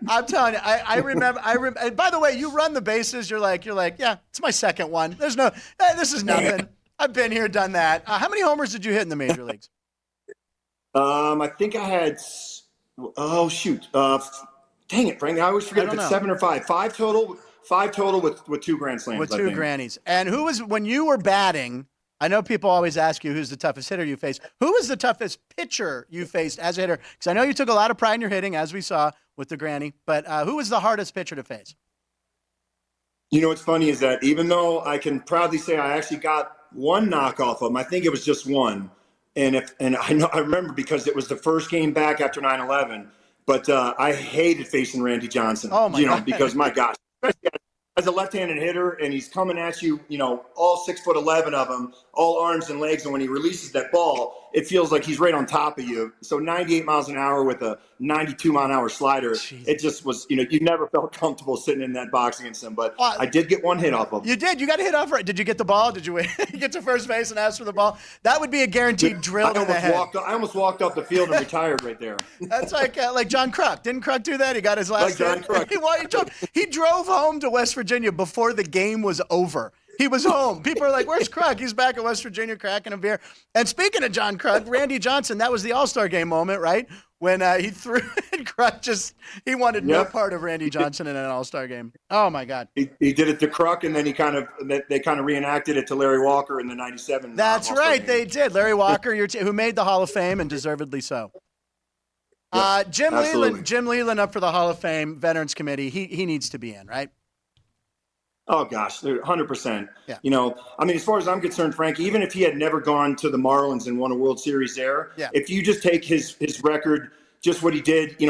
I'm telling you, I remember. And by the way, you run the bases. You're like, yeah, it's my second one. There's no, this is nothing. I've been here, done that. How many homers did you hit in the major leagues? I think I had. Oh shoot! Dang it, Frank! I always forget if it's 7 or 5. 5 total. 5 total with 2 grand slams. With 2 grannies. And who was when you were batting? I know people always ask you who's the toughest hitter you faced. Who was the toughest pitcher you faced as a hitter? Because I know you took a lot of pride in your hitting, as we saw with the granny. But who was the hardest pitcher to face? You know what's funny is that even though I can proudly say I actually got one knock off of him, I think it was just one. And I remember because it was the first game back after 9/11. But I hated facing Randy Johnson. Oh my God. Because my gosh, as a left-handed hitter, and he's coming at you, all 6'11" of him, all arms and legs, and when he releases that ball, it feels like he's right on top of you. So 98 miles an hour with a 92-mile-an-hour slider, it just was, you never felt comfortable sitting in that box against him. But I did get one hit off of him. You did. You got a hit off right. Did you get the ball? Did you get to first base and ask for the ball? That would be a guaranteed drill to the head. I almost walked off the field and retired right there. That's like John Kruk. Didn't Kruk do that? He got his last John Kruk. He drove home to West Virginia before the game was over. He was home. People are like, where's Kruk? He's back in West Virginia cracking a beer. And speaking of John Kruk, Randy Johnson, that was the All-Star game moment, right? When he threw and Kruk he wanted no part of Randy Johnson in an All-Star game. Oh, my God. He did it to Kruk, and then they kind of reenacted it to Larry Walker in the 97. That's right. They did. Larry Walker, who made the Hall of Fame, and deservedly so. Yep, Jim Leland up for the Hall of Fame Veterans Committee. He needs to be in, right? Oh, gosh, 100%. Yeah. As far as I'm concerned, Frank, even if he had never gone to the Marlins and won a World Series there, if you just take his record, just what he did,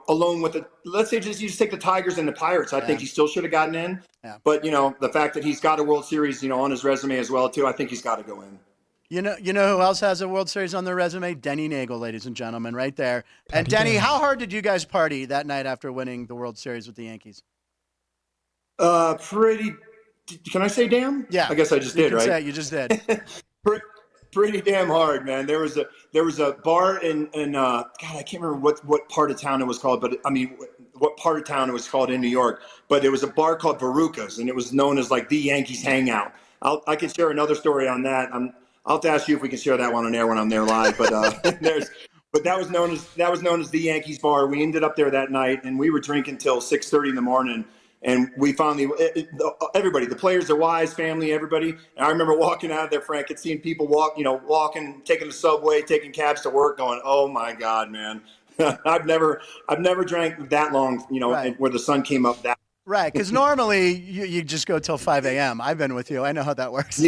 alone with let's say you just take the Tigers and the Pirates, I think he still should have gotten in. Yeah. But, the fact that he's got a World Series, on his resume as well, too, I think he's got to go in. You know who else has a World Series on their resume? Denny Neagle, ladies and gentlemen, right there. And Denny, how hard did you guys party that night after winning the World Series with the Yankees? Pretty. Can I say damn? Yeah. I guess I just did, right? You just did. Pretty damn hard, man. There was a bar in God, I can't remember what part of town it was called, but what part of town it was called in New York. But there was a bar called Veruca's, and it was known as like the Yankees Hangout. I can share another story on that. I'll have to ask you if we can share that one on air when I'm there live. But But that was known as the Yankees bar. We ended up there that night, and we were drinking till 6:30 in the morning. And we finally, everybody, the players, their wives, family, everybody. And I remember walking out of there, Frank, and seeing people walking, taking the subway, taking cabs to work, going, "Oh my God, man!" I've never drank that long, right. Where the sun came up that. Right, because normally you just go till 5 a.m. I've been with you. I know how that works.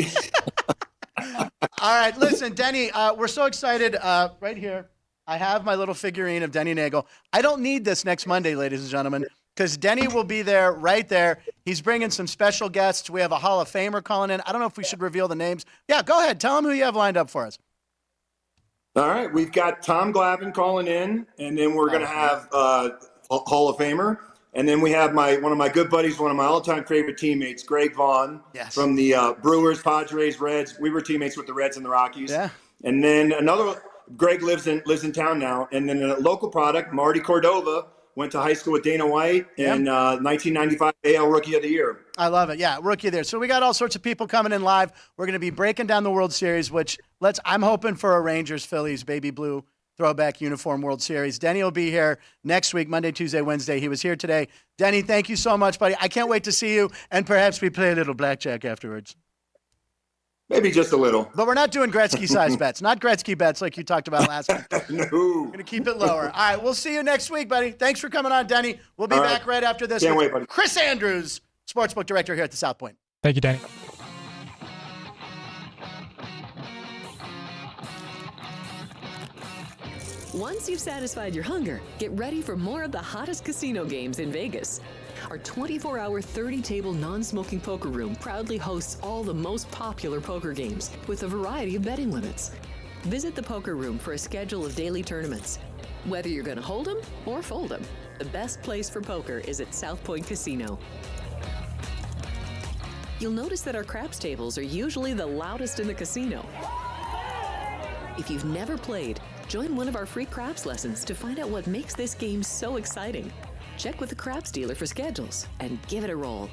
All right, listen, Denny, we're so excited. Right here, I have my little figurine of Denny Neagle. I don't need this next Monday, ladies and gentlemen, because Denny will be there right there. He's bringing some special guests. We have a Hall of Famer calling in. I don't know if we should reveal the names. Yeah, go ahead. Tell them who you have lined up for us. All right. We've got Tom Glavine calling in, and then we're going to have Hall of Famer. And then we have one of my good buddies, one of my all-time favorite teammates, Greg Vaughn, from the Brewers, Padres, Reds. We were teammates with the Reds and the Rockies. Yeah. And then Greg lives in town now. And then a local product, Marty Cordova, went to high school with Dana White and 1995 AL Rookie of the Year. I love it. Yeah, Rookie there. So we got all sorts of people coming in live. We're going to be breaking down the World Series, which I'm hoping for a Rangers, Phillies, baby blue throwback uniform World Series. Denny will be here next week, Monday, Tuesday, Wednesday. He was here today. Denny, thank you so much, buddy. I can't wait to see you, and perhaps we play a little blackjack afterwards. Maybe just a little. But we're not doing Gretzky-size bets. Not Gretzky bets like you talked about last week. No. We're going to keep it lower. All right, we'll see you next week, buddy. Thanks for coming on, Denny. We'll be back right after this. Can't wait, buddy. Chris Andrews, Sportsbook Director here at the South Point. Thank you, Denny. Once you've satisfied your hunger, get ready for more of the hottest casino games in Vegas. Our 24-hour, 30-table non-smoking poker room proudly hosts all the most popular poker games with a variety of betting limits. Visit the poker room for a schedule of daily tournaments. Whether you're going to hold 'em or fold 'em, the best place for poker is at South Point Casino. You'll notice that our craps tables are usually the loudest in the casino. If you've never played, join one of our free craps lessons to find out what makes this game so exciting. Check with the craps dealer for schedules and give it a roll.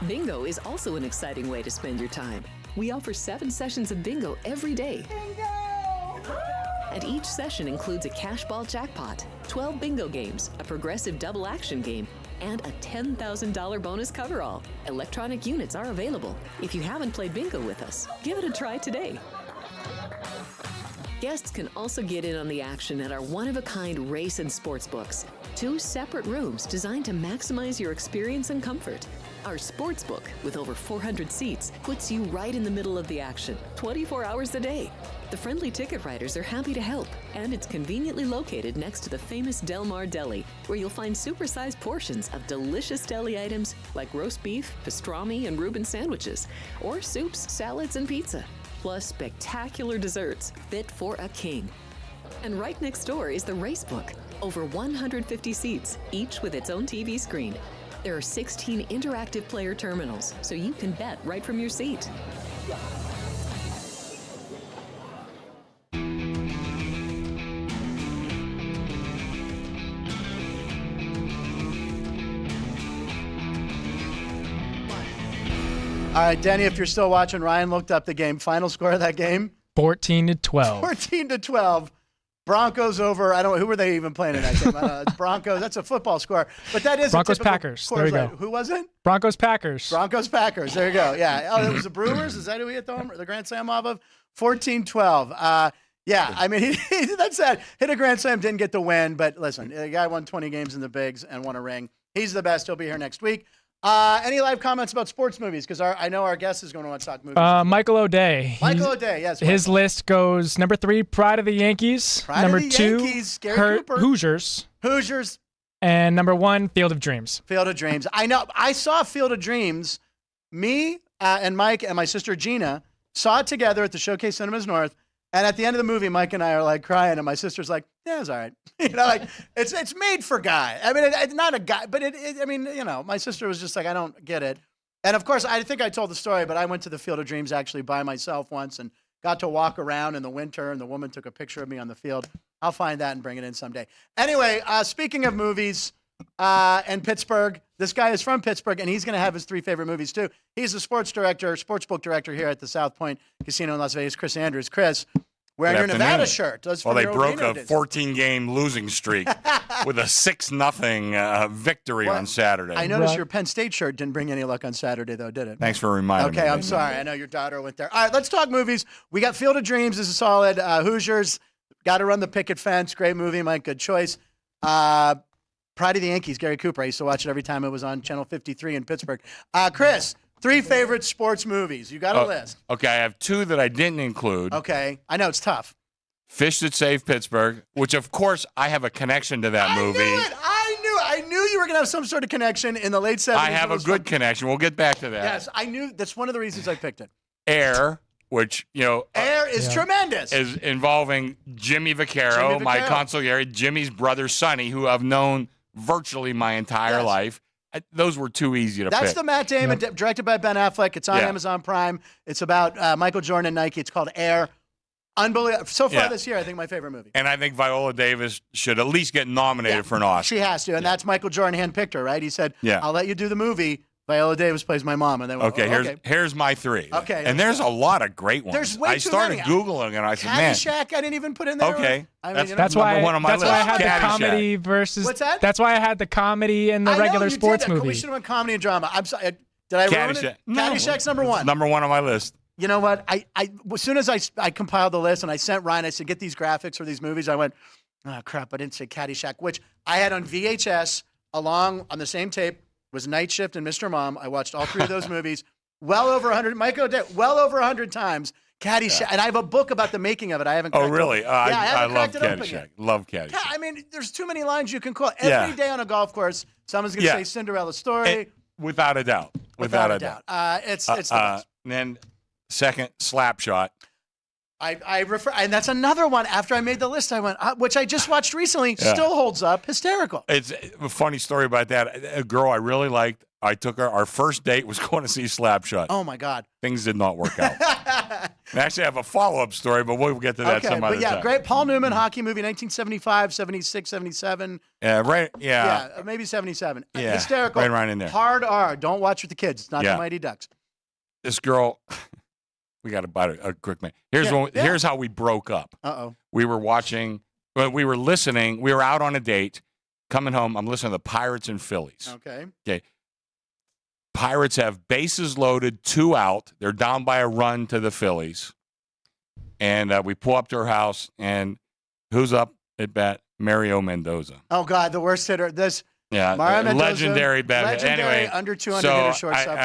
Bingo is also an exciting way to spend your time. We offer 7 sessions of bingo every day. And each session includes a cash ball jackpot, 12 bingo games, a progressive double action game, and a $10,000 bonus coverall. Electronic units are available. If you haven't played bingo with us, give it a try today. Guests can also get in on the action at our one-of-a-kind race and sports books. 2 separate rooms designed to maximize your experience and comfort. Our sports book, with over 400 seats, puts you right in the middle of the action, 24 hours a day. The friendly ticket writers are happy to help, and it's conveniently located next to the famous Del Mar Deli, where you'll find supersized portions of delicious deli items like roast beef, pastrami, and Reuben sandwiches, or soups, salads, and pizza, plus spectacular desserts fit for a king. And right next door is the race book, over 150 seats, each with its own TV screen. There are 16 interactive player terminals, so you can bet right from your seat. All right, Denny, if you're still watching, Ryan looked up the game. Final score of that game? 14-12. 14-12. Broncos over. I don't know. Who were they even playing in that game? I don't know. It's Broncos. That's a football score. But that is Broncos a typical Packers. There you go. Who was it? Broncos Packers. Broncos Packers. There you go. Yeah. Oh, it was the Brewers. Is that who he hit the Grand Slam off of? 14-12. Yeah. I mean, that's that. Hit a Grand Slam, didn't get the win. But listen, the guy won 20 games in the bigs and won a ring. He's the best. He'll be here next week. Any live comments about sports movies? Because I know our guest is going to want to talk movies. Michael O'Day. Michael O'Day, yes. His list goes number 3, Pride of the Yankees. Pride number of the 2, Yankees, Gary Cooper. Hoosiers. Hoosiers. And number 1, Field of Dreams. Field of Dreams. I know. I saw Field of Dreams. Me and Mike and my sister Gina saw it together at the Showcase Cinemas North. And at the end of the movie, Mike and I are like crying, and my sister's like, "Yeah, it's all right." Like it's made for guy. I mean, it's not a guy, but I mean, my sister was just like, "I don't get it." And of course, I think I told the story, but I went to the Field of Dreams actually by myself once and got to walk around in the winter, and the woman took a picture of me on the field. I'll find that and bring it in someday. Anyway, speaking of movies and Pittsburgh, this guy is from Pittsburgh, and he's going to have his 3 favorite movies too. He's the sportsbook director here at the South Point Casino in Las Vegas, Chris Andrews. Chris, wearing your Nevada shirt. Well, they broke a 14-game losing streak with a 6-0 victory on Saturday. I noticed your Penn State shirt didn't bring any luck on Saturday, though, did it? Thanks for reminding me. Okay, I'm sorry. I know your daughter went there. All right, let's talk movies. We got Field of Dreams is a solid. Hoosiers, got to run the picket fence. Great movie, Mike. Good choice. Pride of the Yankees, Gary Cooper. I used to watch it every time it was on Channel 53 in Pittsburgh. Chris, 3 favorite sports movies. You got a list. Okay, I have 2 that I didn't include. Okay, I know it's tough. Fish That Saved Pittsburgh, which of course I have a connection to that movie. I knew you were going to have some sort of connection in the late 70s. I have a good connection. We'll get back to that. Yes, I knew. That's one of the reasons I picked it. Air, which, Air is tremendous. Is involving Jimmy Vaccaro, my consigliere, Jimmy's brother, Sonny, who I've known virtually my entire life. Those were too easy to pick. That's the Matt Damon, directed by Ben Affleck. It's on Amazon Prime. It's about Michael Jordan and Nike. It's called Air. Unbelievable. So far this year, I think my favorite movie. And I think Viola Davis should at least get nominated for an Oscar. She has to, and that's Michael Jordan handpicked her, right? He said, I'll let you do the movie. Viola Davis plays my mom. And they went, here's my 3. Okay. And there's a lot of great ones. There's way I started too many. Googling and I said, man. Caddyshack, I didn't even put in there. Okay. That's why one on my list. That's why I had Caddyshack. the comedy versus. What's that? That's why I had the comedy and the regular sports movie. We should have went comedy and drama. I'm sorry. Did I ruin it? No. Caddyshack's number 1. It's number 1 on my list. You know what? As soon as I compiled the list and I sent Ryan, I said, get these graphics for these movies. I went, oh, crap, I didn't say Caddyshack, which I had on VHS along on the same tape was Night Shift and Mr. Mom. I watched all 3 of those movies well over 100. Mike O'Day, well over 100 times. Caddyshack. Yeah. And I have a book about the making of it. I haven't cracked really? It. I love Caddyshack. Love Caddyshack. I mean, there's too many lines you can call. Every day on a golf course, someone's going to say Cinderella story. Without a doubt. Without a doubt. It's the best. And then second, Slapshot. I refer, and that's another one. After I made the list, I went, which I just watched recently, still holds up, hysterical. It's a funny story about that. A girl I really liked, I took her. Our first date was going to see Slapshot. Oh my God. Things did not work out. I actually have a follow-up story, but we'll get to that some other time. Great Paul Newman hockey movie, 1975, 76, 77. Yeah, right. Yeah. Yeah, maybe 77. Yeah, Hysterical. right around in there. Hard R. Don't watch with the kids. It's not the Mighty Ducks. This girl, we got about a quick minute. Here's how we broke up. Uh-oh. We were watching, we were listening. We were out on a date. Coming home, I'm listening to the Pirates and Phillies. Okay. Pirates have bases loaded, 2 out. They're down by a run to the Phillies. And we pull up to her house, and who's up at bat? Mario Mendoza. Oh, God, the worst hitter. Mario Mendoza, legendary bat. Legendary under 200 hitter shortstop.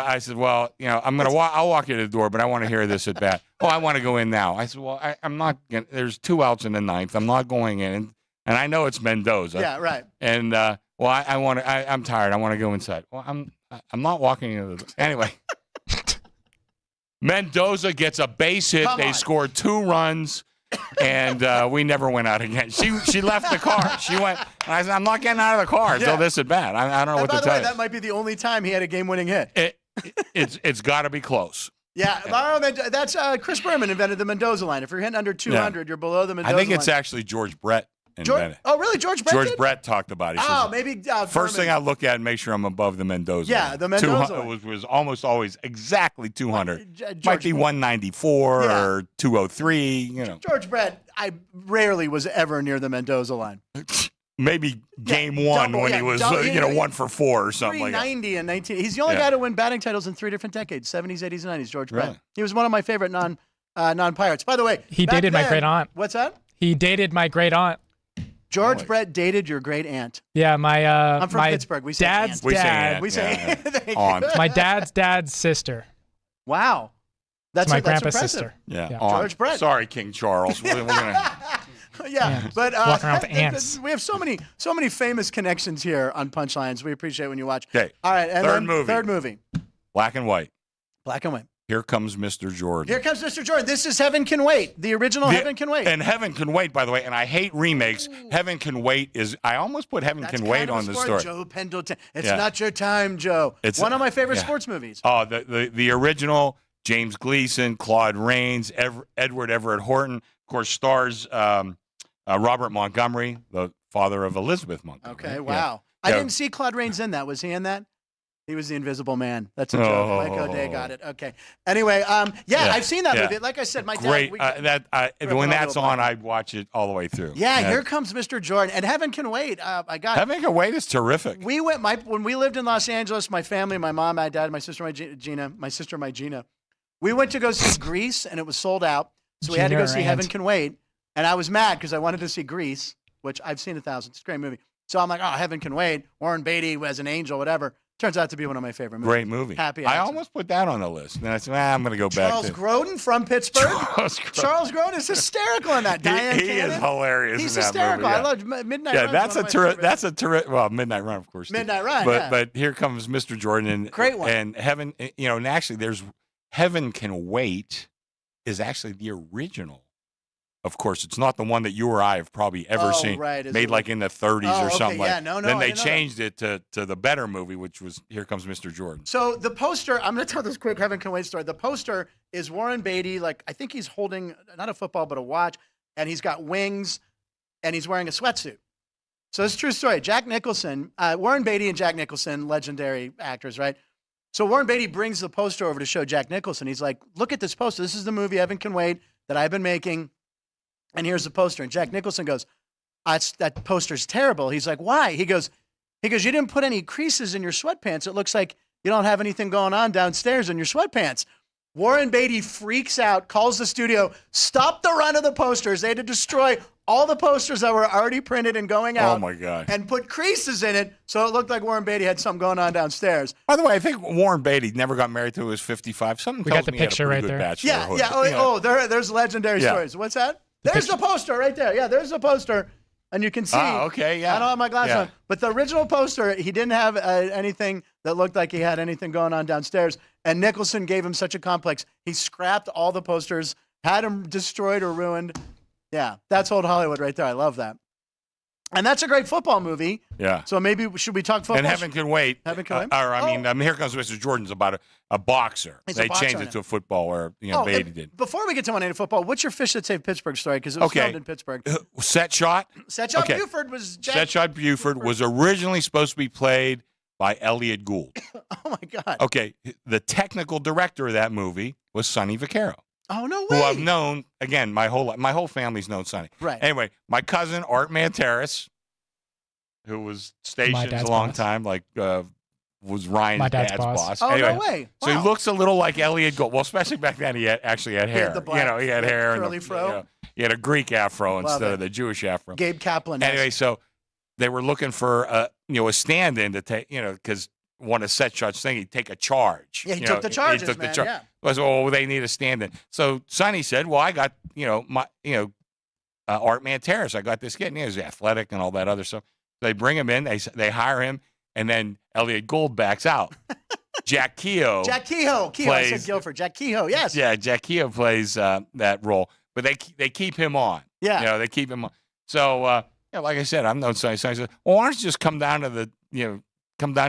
I said, well, I'm going to I'll walk you to the door, but I want to hear this at bat. Oh, I want to go in now. I said, well, I'm not going to. There's 2 outs in the 9th. I'm not going in. And I know it's Mendoza. Yeah, right. And, I'm tired. I want to go inside. Well, I'm not walking into the. Anyway, Mendoza gets a base hit. They scored 2 runs, and we never went out again. She left the car. She went. And I said, I'm not getting out of the car until this at bat. I don't know what to tell you. By the way, that might be the only time he had a game-winning hit. It's got to be close. Yeah, that's Chris Berman invented the Mendoza line. If you're hitting under 200, you're below the Mendoza line. I think it's actually George Brett. Oh, really? George Brett? George Brett talked about it. Oh, maybe. First thing I look at and make sure I'm above the Mendoza. Yeah, the Mendoza was almost always exactly 200. Might be 194 or 203. George Brett, I rarely was ever near the Mendoza line. Maybe game 1 when he was 1 for 4 or something like that. 390 and 19. He's the only guy to win batting titles in 3 different decades: 70s, 80s, and 90s. George Brett. He was one of my favorite non-Pirates. By the way, he dated my great aunt. What's that? He dated my great aunt. George Brett dated your great aunt. Yeah, I'm from Pittsburgh. We say dad's aunt. dad. We say aunt. My dad's sister. Wow. That's my grandpa's impressive. Sister. Yeah. George Brett. Sorry, King Charles. We're gonna. But walking around with ants. We have so many famous connections here on Punchlines. We appreciate when you watch. Okay. All right. And third movie. Black and white. Black and white. Here comes Mr. Jordan. Here comes Mr. Jordan. This is Heaven Can Wait. The original Heaven Can Wait. And Heaven Can Wait, by the way, and I hate remakes. Heaven Can Wait I almost put Heaven Can Wait on the story. Joe Pendleton. It's not your time, Joe. It's one of my favorite sports movies. Oh, the original, James Gleason, Claude Rains, Edward Everett Horton. Of course, stars Robert Montgomery, the father of Elizabeth Montgomery. Okay, wow. I didn't see Claude Rains in that. Was he in that? He was the Invisible Man. That's a joke. Mike O'Day got it. Okay. Anyway, I've seen that movie. Like I said, my dad. Great. When that's on, I'd watch it all the way through. Yeah, here comes Mr. Jordan. And Heaven Can Wait. Heaven Can Wait is terrific. We went. When we lived in Los Angeles, my family, my mom, my dad, my sister, my Gina. We went to go see Grease, and it was sold out. So we had to go see Heaven Can Wait. And I was mad because I wanted to see Grease, which I've seen 1,000. It's a great movie. So I'm like, oh, Heaven Can Wait. Warren Beatty as an angel, whatever. Turns out to be one of my favorite movies. Great movie. Happy I almost put that on the list. And I said, I'm going to go back to Charles Grodin from Pittsburgh. Charles Grodin is hysterical in that. He is hilarious. He's in that hysterical. Movie, I love Midnight Run. Yeah, that's a terrific. Well, Midnight Run, of course. Midnight Run. But here comes Mr. Jordan. And, great one. And Heaven, and actually, there's Heaven Can Wait is actually the original. Of course, it's not the one that you or I have probably ever seen. Right. Made like in the 30s or something like that. No, then they changed it to the better movie, which was Here Comes Mr. Jordan. So the poster, I'm going to tell this quick Heaven Can Wait story. The poster is Warren Beatty, I think he's holding, not a football, but a watch, and he's got wings, and he's wearing a sweatsuit. So it's a true story. Jack Nicholson, Warren Beatty and Jack Nicholson, legendary actors, right? So Warren Beatty brings the poster over to show Jack Nicholson. He's like, look at this poster. This is the movie Heaven Can Wait that I've been making. And here's the poster. And Jack Nicholson goes, that poster's terrible. He's like, why? He goes, you didn't put any creases in your sweatpants. It looks like you don't have anything going on downstairs in your sweatpants. Warren Beatty freaks out, calls the studio, stop the run of the posters. They had to destroy all the posters that were already printed and going out. Oh, my God. And put creases in it so it looked like Warren Beatty had something going on downstairs. By the way, I think Warren Beatty never got married till he was 55. Something tells got the me he had a picture pretty right good there. bachelorhood. There's legendary stories. What's that? There's the poster right there. Yeah, there's the poster. And you can see. Oh, okay, yeah. I don't have my glasses on. But the original poster, he didn't have anything that looked like he had anything going on downstairs. And Nicholson gave him such a complex. He scrapped all the posters, had them destroyed or ruined. Yeah, that's old Hollywood right there. I love that. And that's a great football movie. Yeah. So maybe should we talk football? And Heaven Can Wait. Heaven Can Wait. Here Comes Mr. Jordan's about a boxer. He's they a boxer changed now. it to a football, or Beatty did. Before we get to Monday Night Football, what's your Fish That Saved Pittsburgh story? Because it was filmed in Pittsburgh. Set Shot. Set Shot Buford was Set Shot Buford was originally supposed to be played by Elliot Gould. Oh my God. Okay. The technical director of that movie was Sonny Vaccaro. Oh no way. Who I've known again my whole family's known Sonny. Right. Anyway, my cousin Art Manteris, who was stationed a long time, was Ryan's dad's boss. Oh, anyway, no way. So he looks a little like Elliot Gould. Well, especially back then, he actually had hair. He had hair curly and fro. He had a Greek afro instead of the Jewish afro. Gabe Kaplan. Anyway, so they were looking for a stand-in to take, because one of Set Shot's thing, he'd take a charge. Yeah, he took the charges, man. Yeah. So they need a stand-in. So Sonny said, "Well, I got Art Manteris. I got this kid, and he was athletic and all that other stuff." They bring him in, they hire him, and then Elliot Gould backs out. Jack Kehoe. I said Guilford. Jack Kehoe, yes. Yeah, Jack Kehoe plays that role, but they keep him on. Yeah. They keep him on. So, like I said, I'm known Sonny. Sonny said, "Well, why don't you just come down to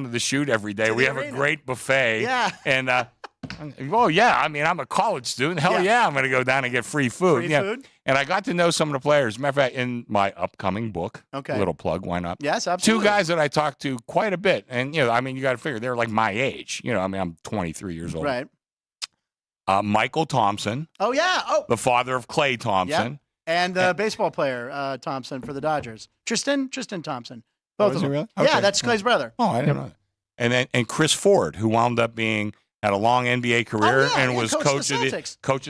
the shoot every day? We have a great buffet." Yeah. And well, yeah. I mean, I'm a college student. Hell yeah, I'm going to go down and get free food. Food. And I got to know some of the players. Matter of fact, in my upcoming book, okay, little plug, why not? Yes, absolutely. Two guys that I talked to quite a bit, and you got to figure they're like my age. I'm 23 years old. Right. Michael Thompson. Oh yeah. Oh. The father of Clay Thompson. Yeah. And baseball player Thompson for the Dodgers. Tristan Thompson. Both of them. Really? Okay. Yeah, that's Clay's brother. Oh, I didn't know that. And Chris Ford, who wound up had a long NBA career and was coach of the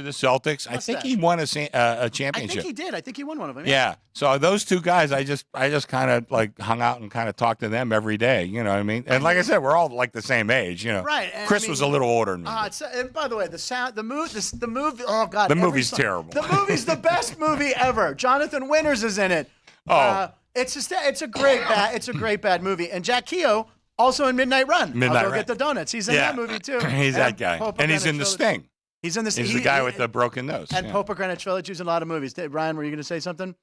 Celtics. I think he won a championship. I think he did. I think he won one of them. Yeah. So those two guys, I just kind of hung out and kind of talked to them every day. You know what I mean? And like I said, we're all like the same age. Right. And Chris was a little older than me. And by the way, the movie. Oh God. The movie's terrible. The movie's the best movie ever. Jonathan Winters is in it. Oh. It's a great bad movie. And Jack Kehoe. Also in Midnight Run. I'll go get the donuts. He's in that movie, too. He's that guy. And he's in The Sting. He's in The Sting. He's the guy with the broken nose. And Pope of Greenwich Village, who's in a lot of movies. Ryan, were you going to say something?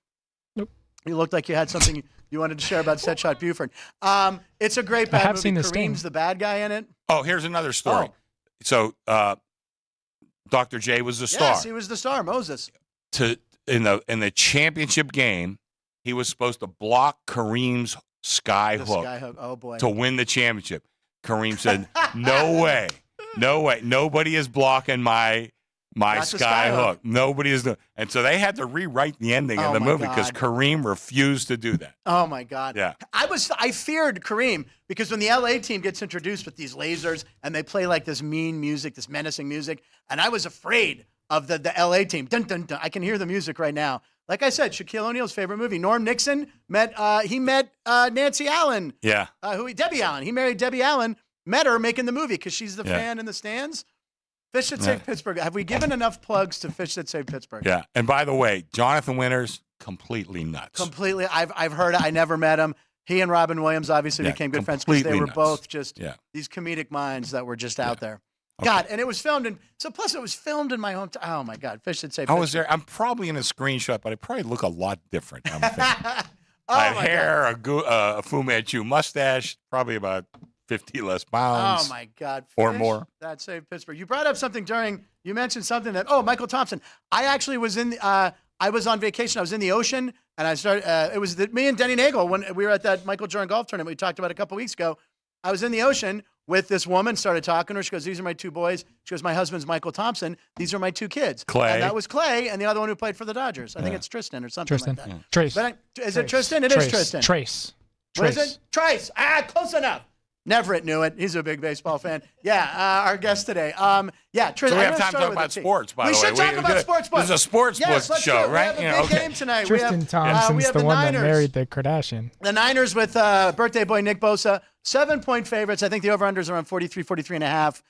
Nope. You looked like you had something you wanted to share about Set Shot Buford. It's a great bad movie. Seen The Sting. Kareem's the bad guy in it. Oh, here's another story. So Dr. J was the star. Yes, he was the star, Moses. In the championship game, he was supposed to block Kareem's sky hook. Oh, boy. To win the championship. Kareem said, "No way. Nobody is blocking my sky hook. Nobody is doing." And so they had to rewrite the ending of the movie because Kareem refused to do that. Oh my God. Yeah. I feared Kareem because when the LA team gets introduced with these lasers and they play like this mean music, this menacing music, and I was afraid of the LA team. Dun, dun, dun. I can hear the music right now. Like I said, Shaquille O'Neal's favorite movie. Norm Nixon met Nancy Allen. Yeah. Debbie Allen. He married Debbie Allen. Met her making the movie because she's the fan in the stands. Fish That Saved Pittsburgh. Have we given enough plugs to Fish That Saved Pittsburgh? Yeah. And by the way, Jonathan Winters, completely nuts. Completely. I've heard it. I never met him. He and Robin Williams obviously became good friends because they were both just these comedic minds that were just out there. Okay. God, and it was filmed in. So plus, it was filmed in my hometown. Oh my God, Fish That Saved Pittsburgh. I was there. I'm probably in a screenshot, but I probably look a lot different. I had my hair, a Fu Manchu mustache, probably about 50 less pounds. Oh my God, or more. That saved Pittsburgh. You brought up something you mentioned something that. Oh, Michael Thompson. I actually was I was on vacation. I was in the ocean, and I started. It was me and Denny Neagle when we were at that Michael Jordan golf tournament we talked about a couple weeks ago. I was in the ocean with this woman, started talking to her. She goes, "These are my two boys." She goes, "My husband's Michael Thompson. These are my two kids." Clay. And that was Clay, and the other one who played for the Dodgers. I think it's Tristan or something like that. Yeah. Trace. But is it Tristan? It is Tristan. Trace. What is it? Trace. Close enough. Neverett knew it. He's a big baseball fan. Yeah, our guest today. Tristan. So we have time to talk about sports, by the way. We should talk about sports. This is a sports show, right? We have a big game tonight. Tristan Thompson's the one that married the Kardashian. The Niners with birthday boy Nick Bosa. 7-point favorites. I think the over-unders are around 43 and a half.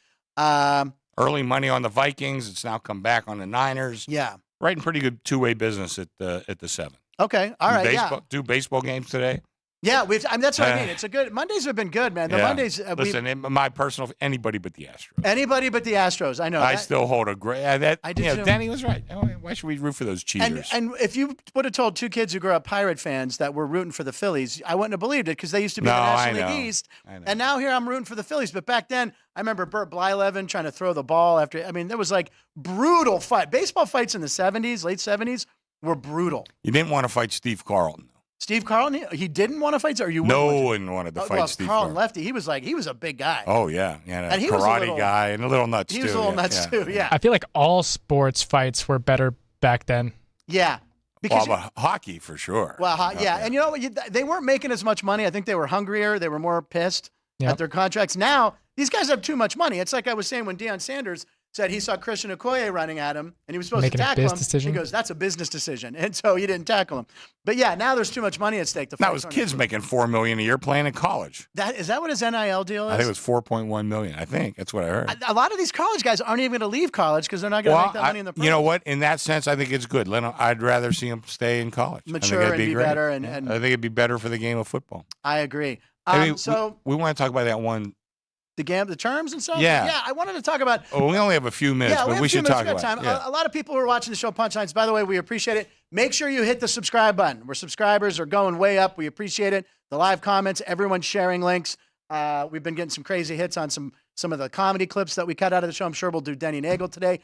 Early money on the Vikings. It's now come back on the Niners. Yeah. Writing pretty good two-way business at the 7. Okay. All right. Two baseball games today. Yeah, that's what I mean. It's a good Mondays have been good, man. The Mondays. Listen, in my personal, anybody but the Astros. Anybody but the Astros. I know. I still hold a great. I do too. Danny was right. Why should we root for those cheaters? And if you would have told two kids who grew up Pirate fans that we're rooting for the Phillies, I wouldn't have believed it because they used to be in the National League East. And now here I'm rooting for the Phillies. But back then, I remember Burt Blyleven trying to throw the ball after. I mean, there was like brutal fight. Baseball fights in the 70s, late 70s, were brutal. You didn't want to fight Steve Carlton. Steve Carlton, he didn't want to fight, or you? No one wanted to fight Steve Carlton. Lefty, he was a big guy. Oh yeah, and he karate was a little, guy and a little nuts too. He was a little nuts too. Yeah. I feel like all sports fights were better back then. Yeah. Because but hockey for sure. Well, and you know what? They weren't making as much money. I think they were hungrier. They were more pissed at their contracts. Now these guys have too much money. It's like I was saying when Deion Sanders said he saw Christian Okoye running at him and he was supposed to tackle him. Decision? He goes, "That's a business decision," and so he didn't tackle him. But yeah, now there's too much money at stake. That was kids making $4 million a year playing in college. Is that what his NIL deal is? I think it was $4.1 million. I think that's what I heard. A lot of these college guys aren't even going to leave college because they're not going to make that money in the pros. You know what? In that sense, I think it's good. I'd rather see them stay in college. Mature and be better. And I think it'd be better for the game of football. I agree. So we want to talk about that one. The terms and stuff? Yeah. I wanted to talk about. Oh, we only have a few minutes, but we should talk about time. it. Yeah. A lot of people who are watching the show Punchlines, by the way, we appreciate it. Make sure you hit the subscribe button. Subscribers are going way up. We appreciate it. The live comments, everyone's sharing links. We've been getting some crazy hits on some of the comedy clips that we cut out of the show. I'm sure we'll do Denny Neagle today.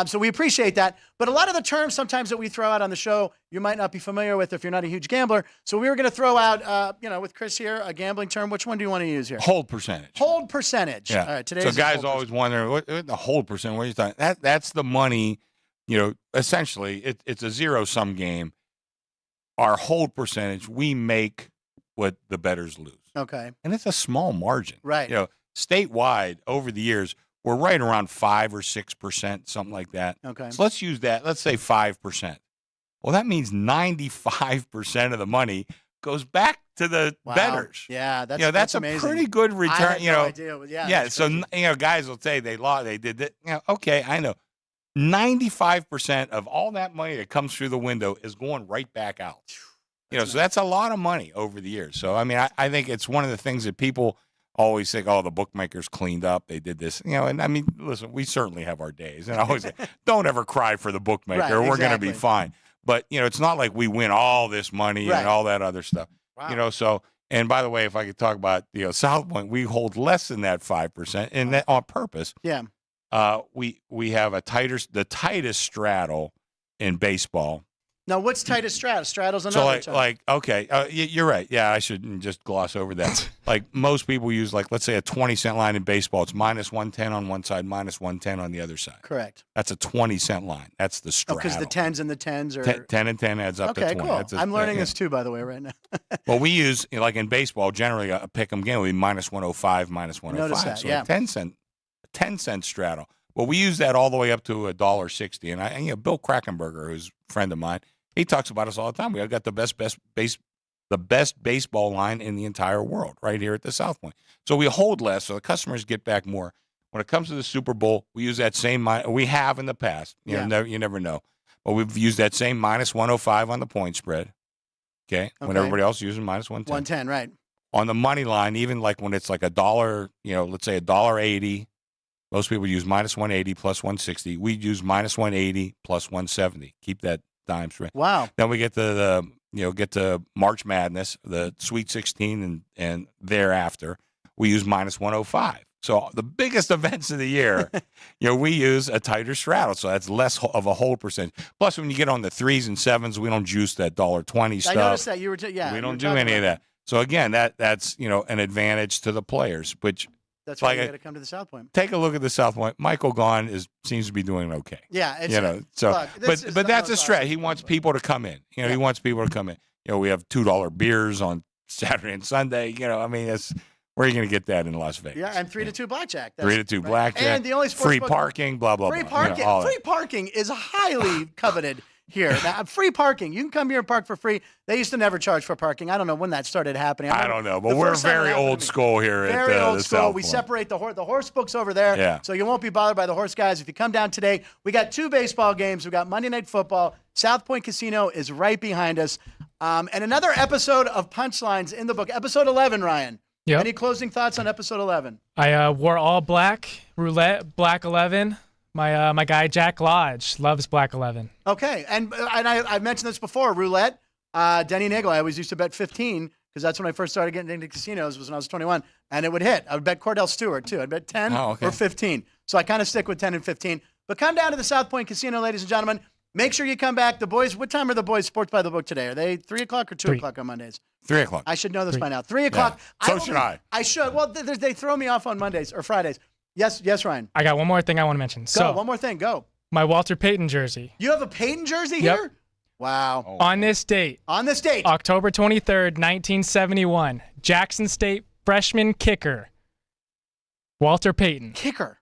So we appreciate that. But a lot of the terms sometimes that we throw out on the show, you might not be familiar with if you're not a huge gambler. So we were going to throw out, with Chris here, a gambling term. Which one do you want to use here? Hold percentage. Hold percentage. Yeah. All right. So guys always wonder, what the hold percent? What are you talking? That's the money, essentially it's a zero-sum game. Our hold percentage, we make what the bettors lose. Okay. And it's a small margin. Right. Statewide over the years, we're right around 5 or 6%, something like that. Okay. So let's use that. Let's say 5%. Well, that means 95% of the money goes back to the bettors. Yeah, that's a amazing. Pretty good return. I had no idea. Yeah. So guys will say they did that. Okay, I know. 95% of all that money that comes through the window is going right back out. So that's a lot of money over the years. So I mean, I think it's one of the things that people always think, oh, the bookmakers cleaned up. They did this, and I mean, listen, we certainly have our days. And I always say, don't ever cry for the bookmaker. Right, We're exactly. going to be fine. But, it's not like we win all this money and all that other stuff. Wow. So, and by the way, if I could talk about, South Point, we hold less than that 5%, and that on purpose. Yeah. We have the tightest straddle in baseball. Now, what's tightest straddle? Straddle's another term. Okay, you're right. Yeah, I shouldn't just gloss over that. Like most people use, let's say a 20-cent line in baseball. It's minus 110 on one side, minus 110 on the other side. Correct. That's a 20-cent line. That's the straddle. Because the 10s and the 10s are 10 and 10 adds up to 20. Okay, cool. I'm learning this too, by the way, right now. Well, we use like in baseball generally a pick'em game. We minus 105, minus 105. Notice that, so yeah. a 10-cent straddle. Well, we use that all the way up to $1.60. And Bill Krakenberger, who's a friend of mine, he talks about us all the time. We got the best baseball line in the entire world right here at the South Point. So we hold less, so the customers get back more. When it comes to the Super Bowl, we use that same we have in the past. You never know. But we've used that same minus 105 on the point spread. Okay. When everybody else uses minus 110. 110, right. On the money line, even like when it's like $1, let's say $1.80. Most people use minus 180 plus 160. We use minus 180 plus 170. Keep that dime straight. Wow. Then we get to get to March Madness, the Sweet 16 and thereafter. We use minus 105. So the biggest events of the year, we use a tighter straddle. So that's less of a hold percentage. Plus, when you get on the 3s and 7s, we don't juice that $1.20 stuff. I noticed that you were we don't do any of that. So again, that's an advantage to the players, which. That's why you got to come to the South Point. Take a look at the South Point. Michael Gahn seems to be doing okay. Yeah, but that's a stretch. He wants people to come in. He wants people to come in. We have $2 beers on Saturday and Sunday. I mean, where are you going to get that in Las Vegas? Yeah, and 3 to 2 blackjack. 3 to 2 blackjack. And the only free parking, blah blah free blah. Parking. Free parking is highly coveted here. Now, free parking. You can come here and park for free. They used to never charge for parking. I don't know when that started happening. I don't know, but we're very old school here at very old the school. South We Point. separate the horse books over there, so you won't be bothered by the horse guys. If you come down today, we got 2 baseball games. We got Monday Night Football. South Point Casino is right behind us. And another episode of Punchlines in the book, episode 11, Ryan. Yep. Any closing thoughts on episode 11? I wore all black, roulette, black 11. My guy Jack Lodge loves black 11. Okay, and I've mentioned this before. Roulette, Denny Neagle. I always used to bet 15 because that's when I first started getting into casinos. Was when I was 21, and it would hit. I would bet Cordell Stewart too. I'd bet 10 or 15. So I kind of stick with 10 and 15. But come down to the South Point Casino, ladies and gentlemen. Make sure you come back. The boys. What time are the boys Sports by the Book today? Are they 3 o'clock or 2 o'clock on Mondays? 3 o'clock. I should know this by now. 3 o'clock. Yeah. So should I. I should. Well, they throw me off on Mondays or Fridays. Yes, Ryan. I got one more thing I want to mention. Go. One more thing. Go. My Walter Payton jersey. You have a Payton jersey Yep. here? Wow. Oh. On this date. October 23rd, 1971. Jackson State freshman kicker. Walter Payton. Kicker.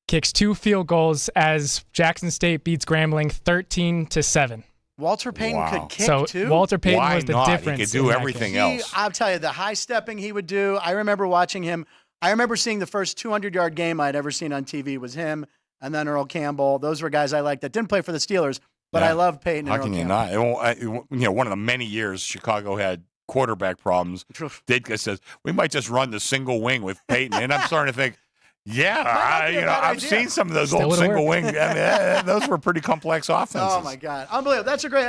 Kicks 2 field goals as Jackson State beats Grambling 13-7. Walter Payton could kick so too? Walter Payton Why was the not? difference. He could do everything else. I'll tell you, the high stepping he would do. I remember watching him. I remember seeing the first 200-yard game I'd ever seen on TV was him and then Earl Campbell. Those were guys I liked that didn't play for the Steelers, but I loved Payton and How Earl can you Campbell. not? One of the many years Chicago had quarterback problems. Ditka says, we might just run the single wing with Payton. And I'm starting to think, I've seen some of those old single wing. Those were pretty complex offenses. Oh, my God. Unbelievable. That's a great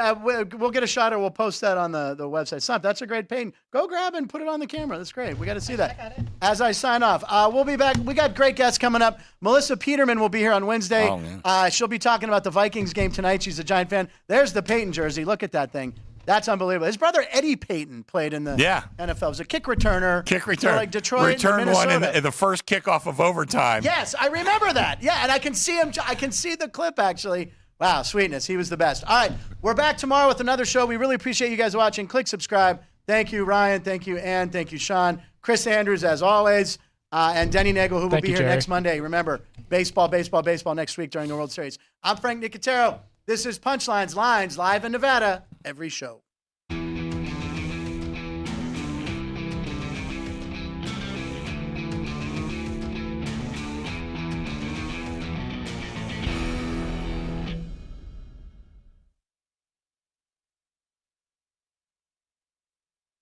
we'll get a shot or we'll post that on the website. Stop. That's a great Payton. Go grab and put it on the camera. That's great. We got to see that. As I sign off, we'll be back. We got great guests coming up. Melissa Peterman will be here on Wednesday. Oh, she'll be talking about the Vikings game tonight. She's a Giant fan. There's the Payton jersey. Look at that thing. That's unbelievable. His brother Eddie Payton played in the NFL. He was a kick returner. For like Detroit, returned one in the first kickoff of overtime. Yes, I remember that. Yeah, and I can see him. I can see the clip actually. Wow, sweetness. He was the best. All right, we're back tomorrow with another show. We really appreciate you guys watching. Click subscribe. Thank you, Ryan. Thank you, Ann. Thank you, Sean. Chris Andrews, as always, and Denny Neagle, who will be here next Monday. Remember, baseball next week during the World Series. I'm Frank Nicotero. This is Punchlines Lines live in Nevada every show.